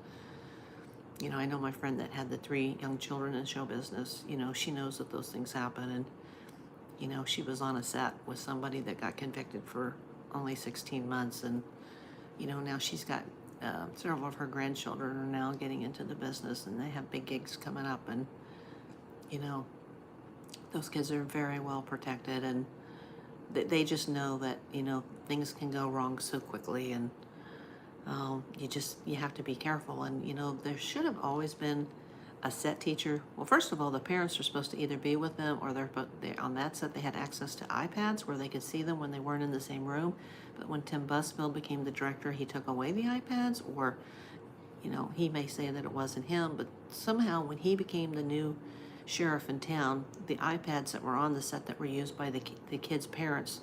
I know my friend that had the 3 young children in show business, she knows that those things happen. And, she was on a set with somebody that got convicted for only 16 months. And, now she's got several of her grandchildren are now getting into the business, and they have big gigs coming up. And, those kids are very well protected, and they just know that, things can go wrong so quickly. And you have to be careful. And, there should have always been a set teacher. Well, first of all, the parents are supposed to either be with them, or they're on that set. They had access to iPads where they could see them when they weren't in the same room. But when Tim Busfield became the director, he took away the iPads, or, he may say that it wasn't him, but somehow when he became the new sheriff in town, the iPads that were on the set that were used by the kids' parents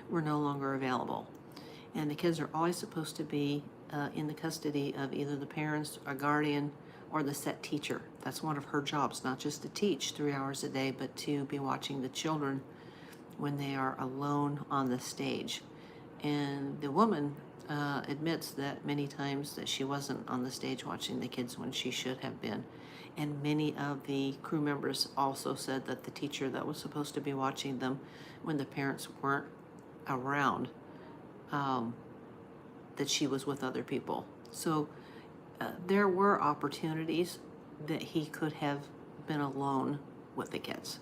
were no longer available. And the kids are always supposed to be in the custody of either the parents, a guardian, or the set teacher. That's one of her jobs, not just to teach 3 hours a day, but to be watching the children when they are alone on the stage. And the woman admits that many times that she wasn't on the stage watching the kids when she should have been. And many of the crew members also said that the teacher that was supposed to be watching them when the parents weren't around, that she was with other people. So there were opportunities that he could have been alone with the kids.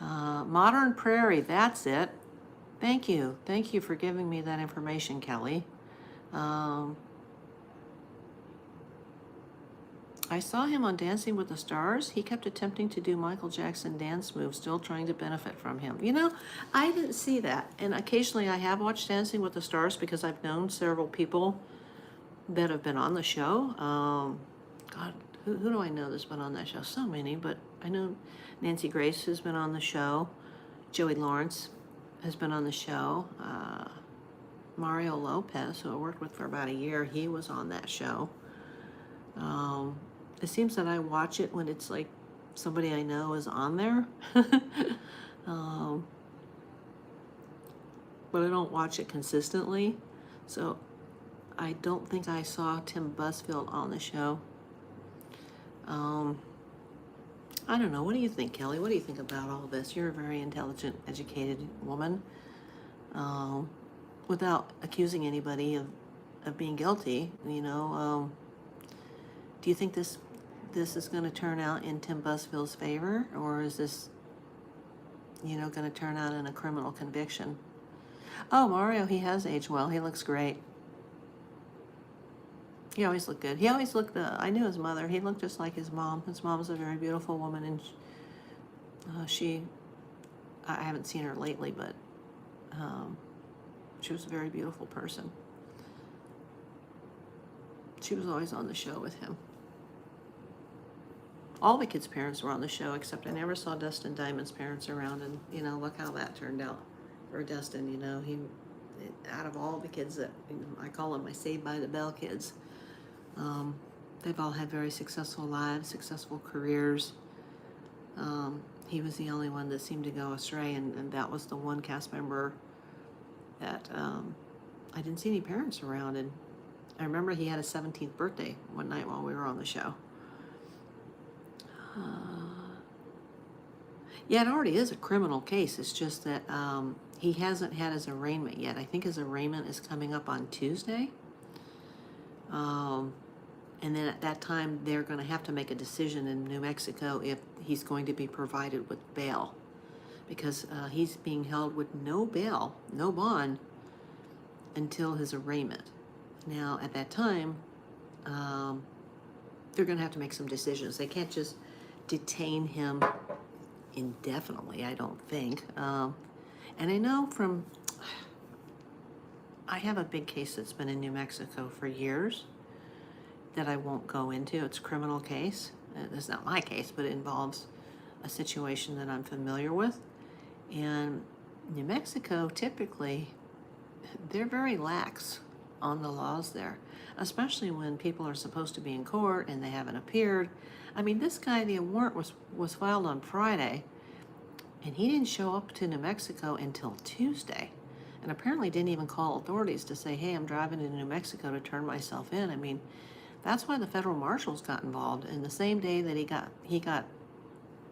Modern Prairie, that's it. Thank you. Thank you for giving me that information, Kelly. I saw him on Dancing with the Stars. He kept attempting to do Michael Jackson dance moves, still trying to benefit from him. I didn't see that. And occasionally I have watched Dancing with the Stars because I've known several people that have been on the show. God, who do I know that's been on that show? So many, but I know Nancy Grace has been on the show. Joey Lawrence has been on the show. Mario Lopez, who I worked with for about a year, he was on that show. It seems that I watch it when it's like somebody I know is on there. But I don't watch it consistently. So I don't think I saw Tim Busfield on the show. I don't know. What do you think, Kelly? What do you think about all this? You're a very intelligent, educated woman. Without accusing anybody of being guilty, do you think this is going to turn out in Tim Busfield's favor, or is this, going to turn out in a criminal conviction? Oh, Mario, he has aged well. He looks great. He always looked good. He always looked, I knew his mother. He looked just like his mom. His mom's a very beautiful woman, and I haven't seen her lately, but she was a very beautiful person. She was always on the show with him. All the kids' parents were on the show, except I never saw Dustin Diamond's parents around, and, look how that turned out for Dustin. He, out of all the kids that, I call them my Saved by the Bell kids, they've all had very successful lives, successful careers. He was the only one that seemed to go astray, and that was the one cast member that I didn't see any parents around. And I remember he had his 17th birthday one night while we were on the show. Yeah, it already is a criminal case. It's just that he hasn't had his arraignment yet. I think his arraignment is coming up on Tuesday. And then at that time, they're going to have to make a decision in New Mexico if he's going to be provided with bail. Because he's being held with no bail, no bond, until his arraignment. Now, at that time, they're going to have to make some decisions. They can't just detain him indefinitely, I don't think. And I know I have a big case that's been in New Mexico for years that I won't go into. It's a criminal case. It's not my case, but it involves a situation that I'm familiar with. And New Mexico, typically, they're very lax on the laws there, especially when people are supposed to be in court and they haven't appeared. I mean, this guy, the warrant was filed on Friday, and he didn't show up to New Mexico until Tuesday, and apparently didn't even call authorities to say, hey, I'm driving to New Mexico to turn myself in. I mean, that's why the federal marshals got involved. And the same day that he got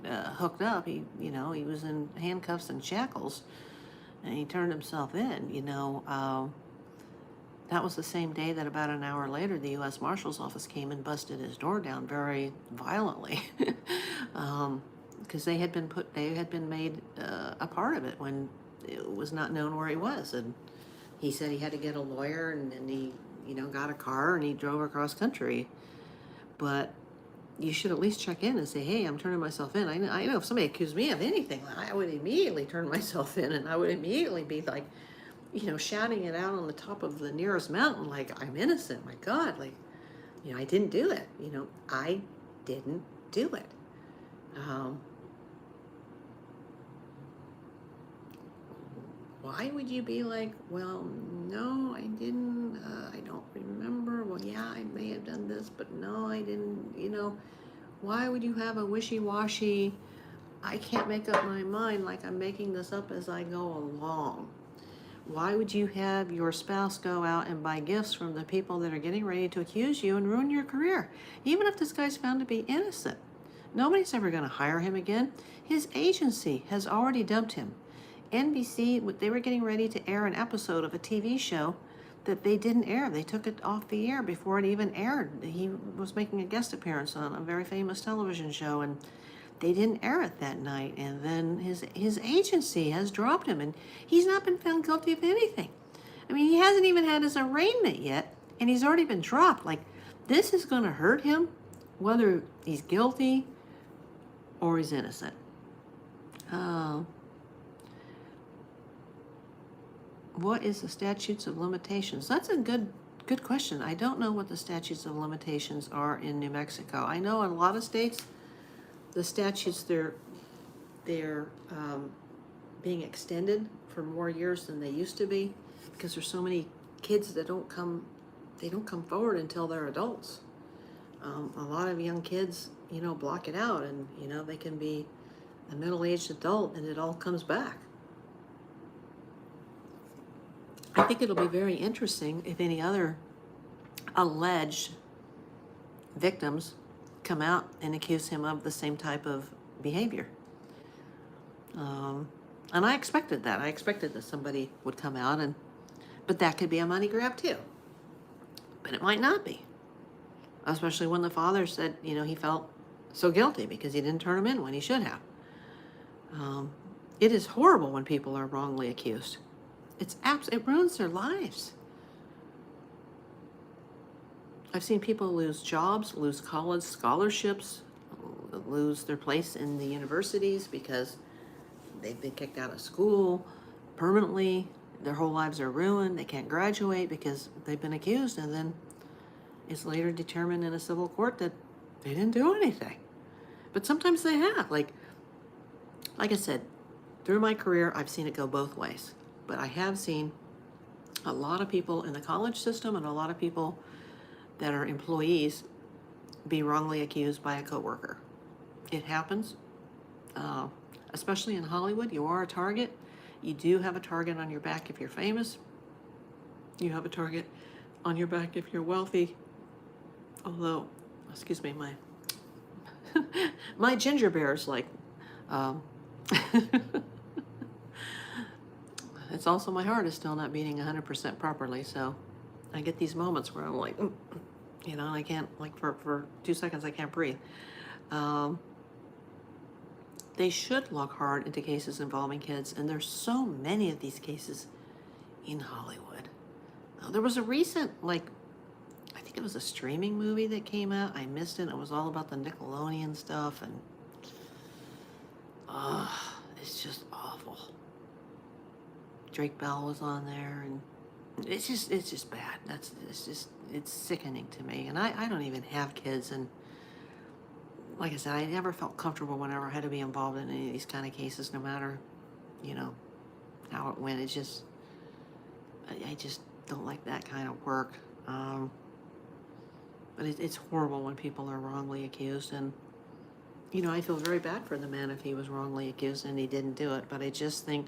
hooked up, he was in handcuffs and shackles, and he turned himself in. That was the same day that about an hour later, the U.S. Marshal's Office came and busted his door down very violently, because they had been made a part of it when it was not known where he was. And he said he had to get a lawyer, and he, got a car and he drove across country. But you should at least check in and say, hey, I'm turning myself in. I know if somebody accused me of anything, I would immediately turn myself in, and I would immediately be like, shouting it out on the top of the nearest mountain, like, I'm innocent, my God, like, I didn't do it. I didn't do it. Why would you be like, well, no, I didn't, I don't remember, well, yeah, I may have done this, but no, I didn't, why would you have a wishy-washy, I can't make up my mind, like I'm making this up as I go along? Why would you have your spouse go out and buy gifts from the people that are getting ready to accuse you and ruin your career? Even if this guy's found to be innocent, nobody's ever going to hire him again. His agency has already dumped him. NBC, they were getting ready to air an episode of a TV show that they didn't air. They took it off the air before it even aired. He was making a guest appearance on a very famous television show, and they didn't air it that night. And then his agency has dropped him, and he's not been found guilty of anything. I mean, he hasn't even had his arraignment yet, and he's already been dropped. Like, this is going to hurt him, whether he's guilty or he's innocent. What is the statutes of limitations? That's a good question. I don't know what the statutes of limitations are in New Mexico. I know in a lot of states, the statutes, they're being extended for more years than they used to be, because there's so many kids that don't come forward until they're adults. A lot of young kids, block it out, and they can be a middle-aged adult and it all comes back. I think it'll be very interesting if any other alleged victims come out and accuse him of the same type of behavior. And I expected that. I expected that somebody would come out, but that could be a money grab too. But it might not be. Especially when the father said, he felt so guilty because he didn't turn him in when he should have. It is horrible when people are wrongly accused. It ruins their lives. I've seen people lose jobs, lose college scholarships, lose their place in the universities because they've been kicked out of school permanently. Their whole lives are ruined. They can't graduate because they've been accused, and then it's later determined in a civil court that they didn't do anything. But sometimes they have. Like I said, through my career, I've seen it go both ways. But I have seen a lot of people in the college system and a lot of people that are employees be wrongly accused by a coworker. It happens, especially in Hollywood. You are a target. You do have a target on your back if you're famous. You have a target on your back if you're wealthy. Although, excuse me, my ginger bear is like, it's also my heart is still not beating 100% properly, so I get these moments where I'm like, I can't, like for 2 seconds I can't breathe. They should look hard into cases involving kids, and there's so many of these cases in Hollywood. There was a recent, I think it was a streaming movie that came out. I missed it. It was all about the Nickelodeon stuff, and it's just awful. Drake Bell was on there, and it's just bad. It's sickening to me. And I don't even have kids, and like I said, I never felt comfortable whenever I had to be involved in any of these kind of cases, no matter, how it went. It's just, don't like that kind of work. But it's horrible when people are wrongly accused. And, you know, I feel very bad for the man if he was wrongly accused and he didn't do it. But I just think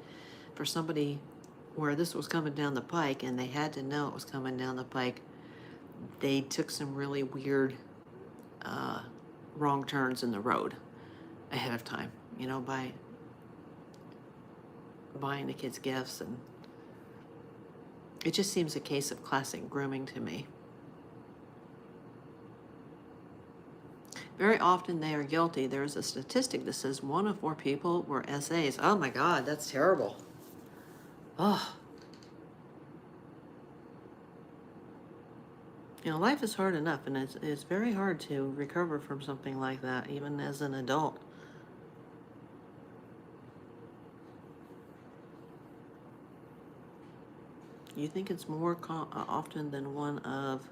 for somebody where this was coming down the pike and they had to know it was coming down the pike, they took some really weird wrong turns in the road ahead of time, you know, by buying the kids gifts. And it just seems a case of classic grooming to me. Very often they are guilty. There's a statistic that says 1 of 4 people were SAs. Oh my God, that's terrible. Oh. You know, life is hard enough, and it's very hard to recover from something like that, even as an adult. You think it's more often than 1 of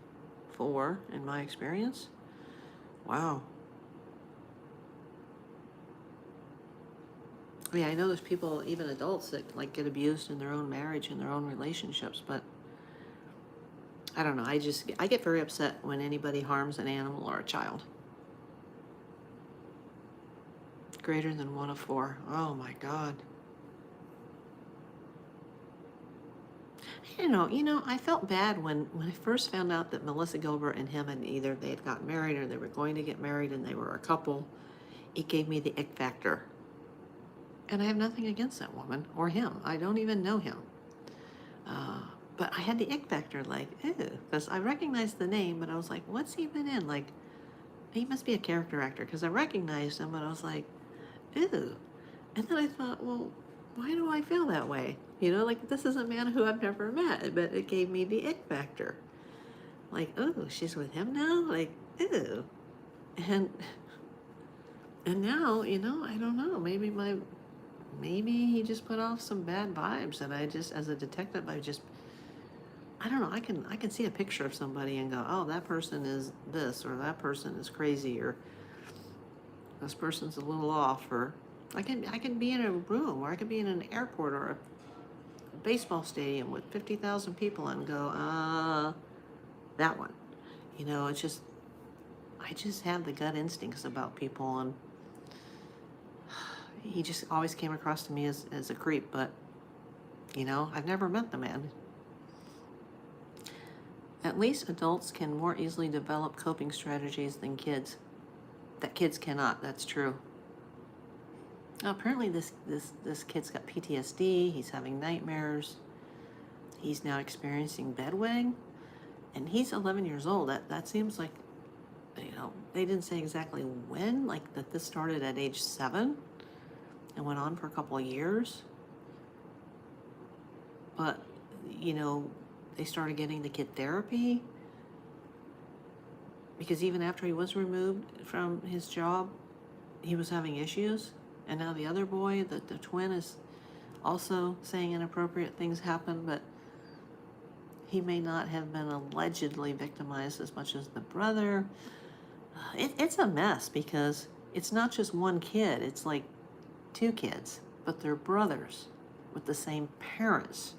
4 in my experience? Wow. I mean, I know there's people, even adults, that like get abused in their own marriage and their own relationships, but I don't know. I get very upset when anybody harms an animal or a child. Greater than 1 of 4. Oh my God. You know, I felt bad when I first found out that Melissa Gilbert and him had either they had gotten married or they were going to get married and they were a couple. It gave me the ick factor. And I have nothing against that woman or him. I don't even know him. But I had the ick factor, like, ew, because I recognized the name, but I was like, what's he been in? Like, he must be a character actor, because I recognized him, but I was like, ew. And then I thought, well, why do I feel that way? You know, like, this is a man who I've never met, but it gave me the ick factor. Like, oh, she's with him now? Like, ew. And now, you know, I don't know, maybe he just put off some bad vibes, and I just, as a detective, I don't know, I can see a picture of somebody and go, oh, that person is this, or that person is crazy, or this person's a little off, or I can be in a room, or I could be in an airport or a baseball stadium with 50,000 people and go, that one. You know, it's just, I just have the gut instincts about people, and he just always came across to me as a creep, but, you know, I've never met the man. At least adults can more easily develop coping strategies than kids. That kids cannot, that's true. Now, apparently this kid's got PTSD, he's having nightmares, he's now experiencing bedwetting, and he's 11 years old. That seems like, you know, they didn't say exactly when, like that this started at age 7 and went on for a couple of years. But, you know, they started getting the kid therapy, because even after he was removed from his job, he was having issues. And now the other boy, the twin, is also saying inappropriate things happen, but he may not have been allegedly victimized as much as the brother. It's a mess, because it's not just one kid, it's like 2 kids, but they're brothers with the same parents.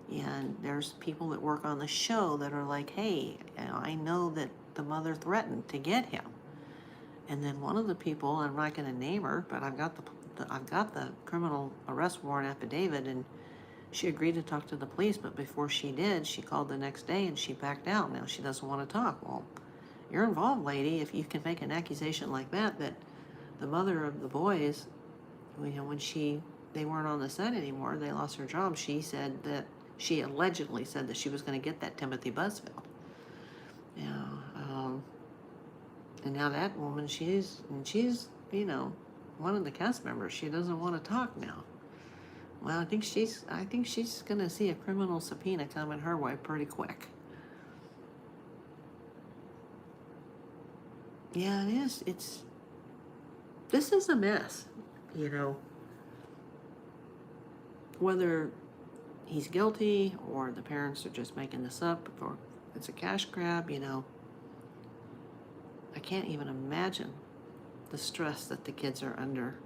And there's people that work on the show that are like, hey, I know that the mother threatened to get him. And then one of the people, I'm not going to name her, but I've got the criminal arrest warrant affidavit, and she agreed to talk to the police, but before she did, she called the next day and she backed out. Now she doesn't want to talk. Well, you're involved, lady, if you can make an accusation like that the mother of the boys, you know, when they weren't on the set anymore, they lost her job, she allegedly said that she was going to get that Timothy Busfield. Yeah, and now that woman, she's, you know, one of the cast members. She doesn't want to talk now. Well, I think she's going to see a criminal subpoena coming her way pretty quick. Yeah, it is. This is a mess, you know. Whether he's guilty or the parents are just making this up or it's a cash grab, you know. I can't even imagine the stress that the kids are under.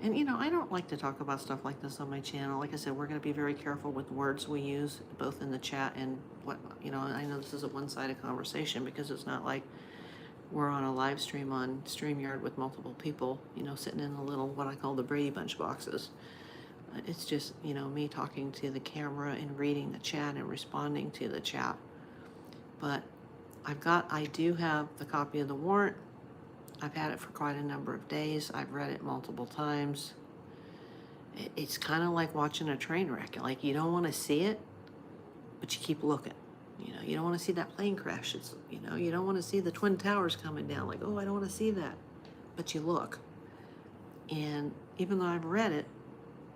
And I don't like to talk about stuff like this on my channel. Like I said, we're going to be very careful with words we use, both in the chat and I know this is a one-sided conversation because it's not like we're on a live stream on StreamYard with multiple people, sitting in a little, what I call the Brady Bunch boxes. It's just, me talking to the camera and reading the chat and responding to the chat. But I do have the copy of the warrant. I've had it for quite a number of days. I've read it multiple times. It's kind of like watching a train wreck. Like, you don't want to see it, but you keep looking. You don't want to see that plane crash. You don't want to see the Twin Towers coming down. Like, oh, I don't want to see that. But you look. And even though I've read it,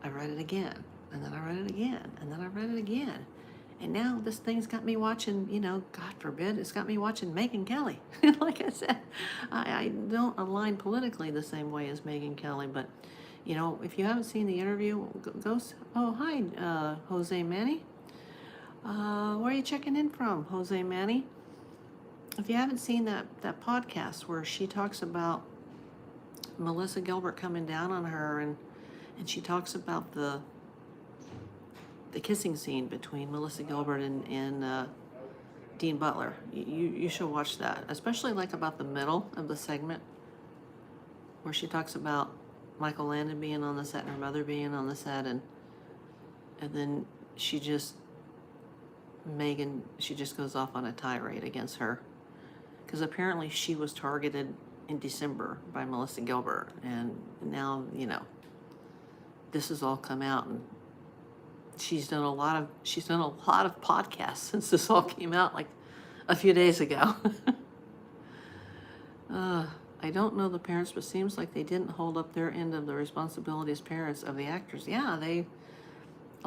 I read it again. And then I read it again. And then I read it again. And now this thing's got me watching, God forbid, it's got me watching Megyn Kelly. Like I said, I don't align politically the same way as Megyn Kelly, but, if you haven't seen the interview, oh, hi, Jose Manny. Where are you checking in from, Jose Manny? If you haven't seen that podcast where she talks about Melissa Gilbert coming down on her, and she talks about the kissing scene between Melissa Gilbert and Dean Butler. You should watch that, especially like about the middle of the segment where she talks about Michael Landon being on the set and her mother being on the set, and then Megyn goes off on a tirade against her because apparently she was targeted in December by Melissa Gilbert, and now this has all come out, and she's done a lot of podcasts since this all came out like a few days ago. I don't know the parents, but seems like they didn't hold up their end of the responsibility as parents of the actors. Yeah, a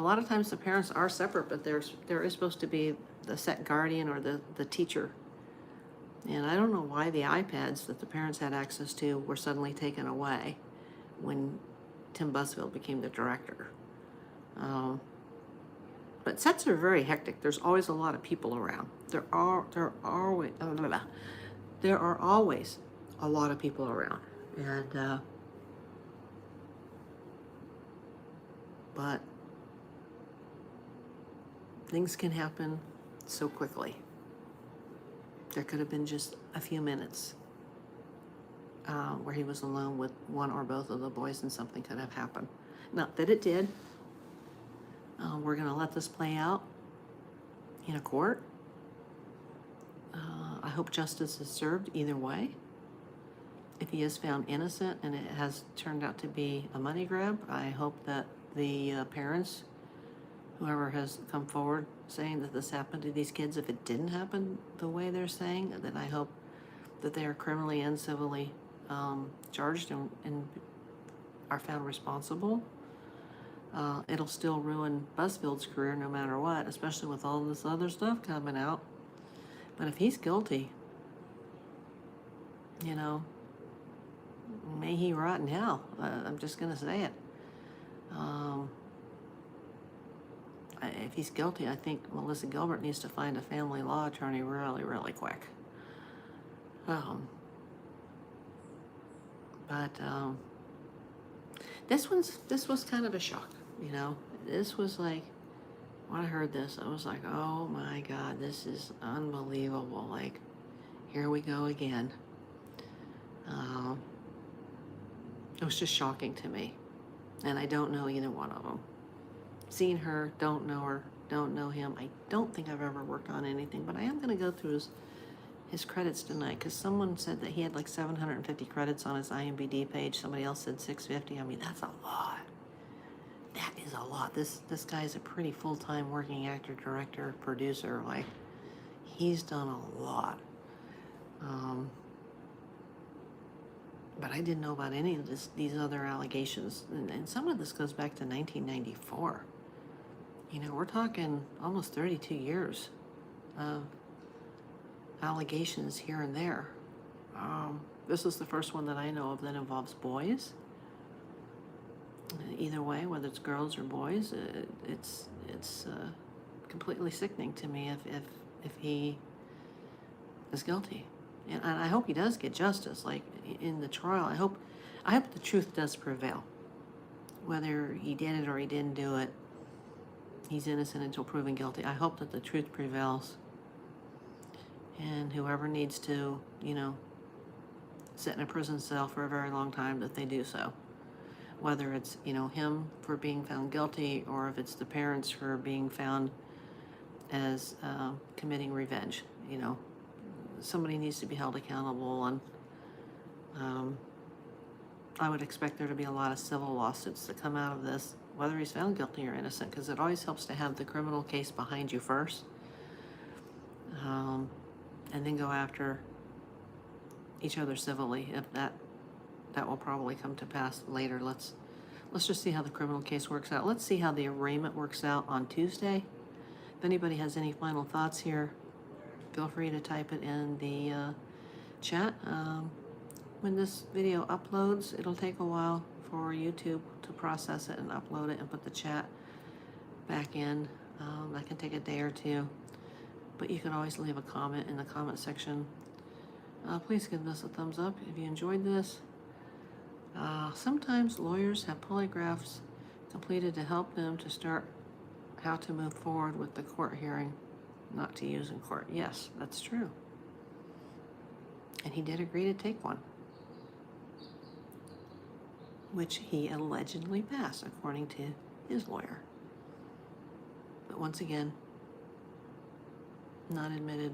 lot of times the parents are separate, but there is supposed to be the set guardian or the teacher. And I don't know why the iPads that the parents had access to were suddenly taken away when Tim Busfield became the director. But sets are very hectic. There's always a lot of people around. There are always a lot of people around, and but things can happen so quickly. There could have been just a few minutes where he was alone with one or both of the boys, and something could have happened. Not that it did. We're going to let this play out in a court. I hope justice is served either way. If he is found innocent and it has turned out to be a money grab, I hope that the parents, whoever has come forward saying that this happened to these kids, if it didn't happen the way they're saying, then I hope that they are criminally and civilly charged and are found responsible. It'll still ruin Busfield's career no matter what, especially with all this other stuff coming out. But if he's guilty, may he rot in hell. I'm just going to say it. If he's guilty, I think Melissa Gilbert needs to find a family law attorney really, really quick. This was kind of a shock, This was like, when I heard this, I was like, oh my God, this is unbelievable. Like, here we go again. It was just shocking to me. And I don't know either one of them. Seen her, don't know her, don't know him. I don't think I've ever worked on anything, but I am going to go through his credits tonight, because someone said that he had like 750 credits on his IMDb page. Somebody else said 650. I mean, that's a lot. That is a lot. This guy is a pretty full-time working actor, director, producer. Like, he's done a lot. But I didn't know about any of these other allegations. And some of this goes back to 1994. We're talking almost 32 years of allegations here and there. This is the first one that I know of that involves boys. Either way, whether it's girls or boys, it's completely sickening to me if he is guilty. And I hope he does get justice, like in the trial. I hope the truth does prevail. whether he did it or he didn't do it, he's innocent until proven guilty. I hope that the truth prevails. And whoever needs to, you know, sit in a prison cell for a very long time, that they do so. Whether it's, you know, him for being found guilty, or if it's the parents for being found as committing revenge. You know, somebody needs to be held accountable, and I would expect there to be a lot of civil lawsuits that come out of this, whether he's found guilty or innocent, because it always helps to have the criminal case behind you first, and then go after each other civilly. If that will probably come to pass later. Let's just see how the criminal case works out. Let's see how the arraignment works out on Tuesday. If anybody has any final thoughts here, feel free to type it in the chat. When this video uploads, it'll take a while for YouTube to process it and upload it and put the chat back in. That can take a day or two, but you can always leave a comment in the comment section. Please give this a thumbs up if you enjoyed this. Sometimes lawyers have polygraphs completed to help them to start how to move forward with the court hearing, not to use in court. Yes, that's true. And he did agree to take one, which he allegedly passed, according to his lawyer. But once again, not admitted,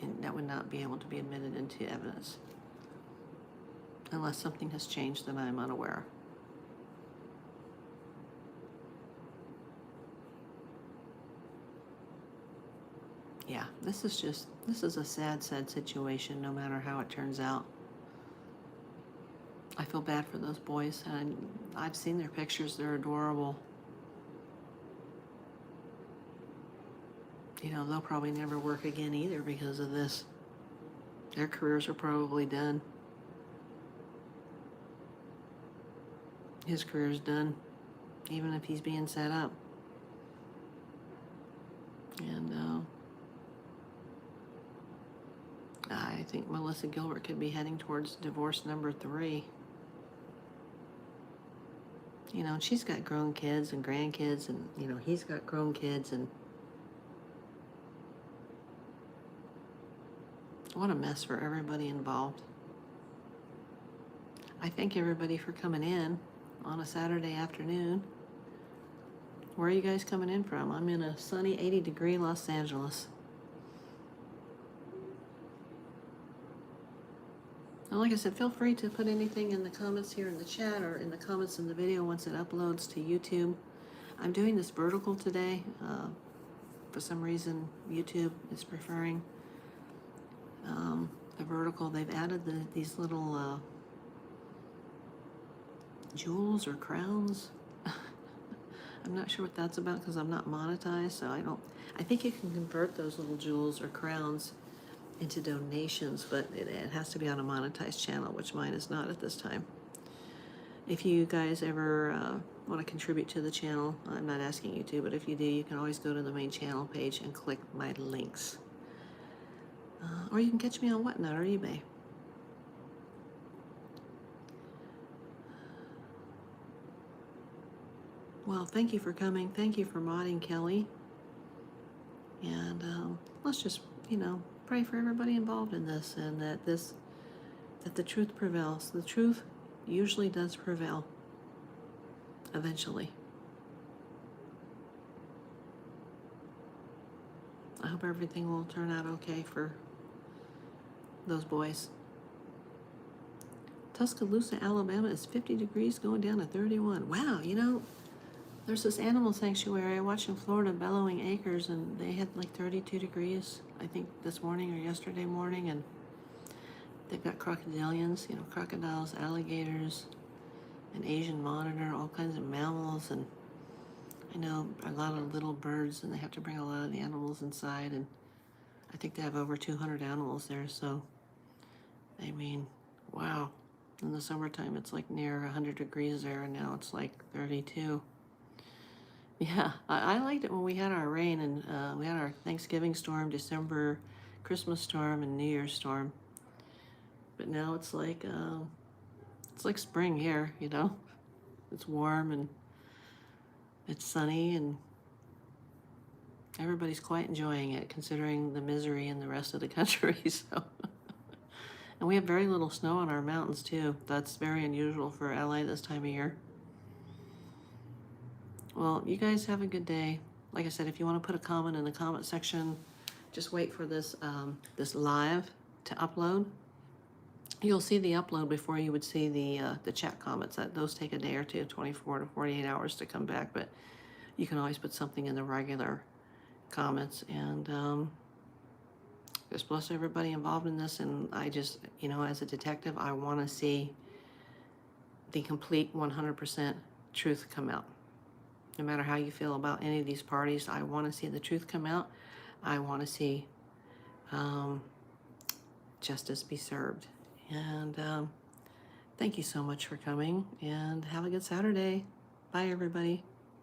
and that would not be able to be admitted into evidence unless something has changed that I'm unaware of. Yeah, this is a sad situation, no matter how it turns out. I feel bad for those boys, and I've seen their pictures. They're adorable. You know, they'll probably never work again either because of this. Their careers are probably done. His career's done, even if he's being set up. And I think Melissa Gilbert could be heading towards divorce number 3. You know, she's got grown kids and grandkids, and, you know, he's got grown kids, and what a mess for everybody involved. I thank everybody for coming in on a Saturday afternoon. Where are you guys coming in from? I'm in a sunny 80-degree Los Angeles. And like I said, feel free to put anything in the comments here in the chat, or in the comments in the video once it uploads to YouTube. I'm doing this vertical today. For some reason, YouTube is preferring the vertical. They've added these little jewels or crowns. I'm not sure what that's about because I'm not monetized, so I think you can convert those little jewels or crowns into donations, but it has to be on a monetized channel, which mine is not at this time. If you guys ever want to contribute to the channel, I'm not asking you to, but if you do, you can always go to the main channel page and click my links. Or you can catch me on Whatnot or eBay. Well, thank you for coming. Thank you for modding, Kelly. And let's just, you know, pray for everybody involved in this, and that the truth prevails. The truth usually does prevail eventually. I hope everything will turn out okay for those boys. Tuscaloosa, Alabama is 50 degrees going down to 31. Wow, you know, there's this animal sanctuary I watched in Florida, Bellowing Acres, and they had like 32 degrees, I think this morning or yesterday morning, and they've got crocodilians, you know, crocodiles, alligators, an Asian monitor, all kinds of mammals, and I know a lot of little birds, and they have to bring a lot of the animals inside, and I think they have over 200 animals there, so, I mean, wow. In the summertime, it's like near 100 degrees there, and now it's like 32. Yeah, I liked it when we had our rain, and we had our Thanksgiving storm, December Christmas storm, and New Year's storm. But now it's like spring here, you know. It's warm and it's sunny, and everybody's quite enjoying it considering the misery in the rest of the country. So, and we have very little snow on our mountains too. That's very unusual for LA this time of year. Well, you guys have a good day. Like I said, if you want to put a comment in the comment section, just wait for this this live to upload. You'll see the upload before you would see the chat comments. Those take a day or two, 24 to 48 hours to come back, but you can always put something in the regular comments. And just bless everybody involved in this. And I just, you know, as a detective, I want to see the complete 100% truth come out. No matter how you feel about any of these parties, I want to see the truth come out. I want to see justice be served. And thank you so much for coming, and have a good Saturday. Bye, everybody.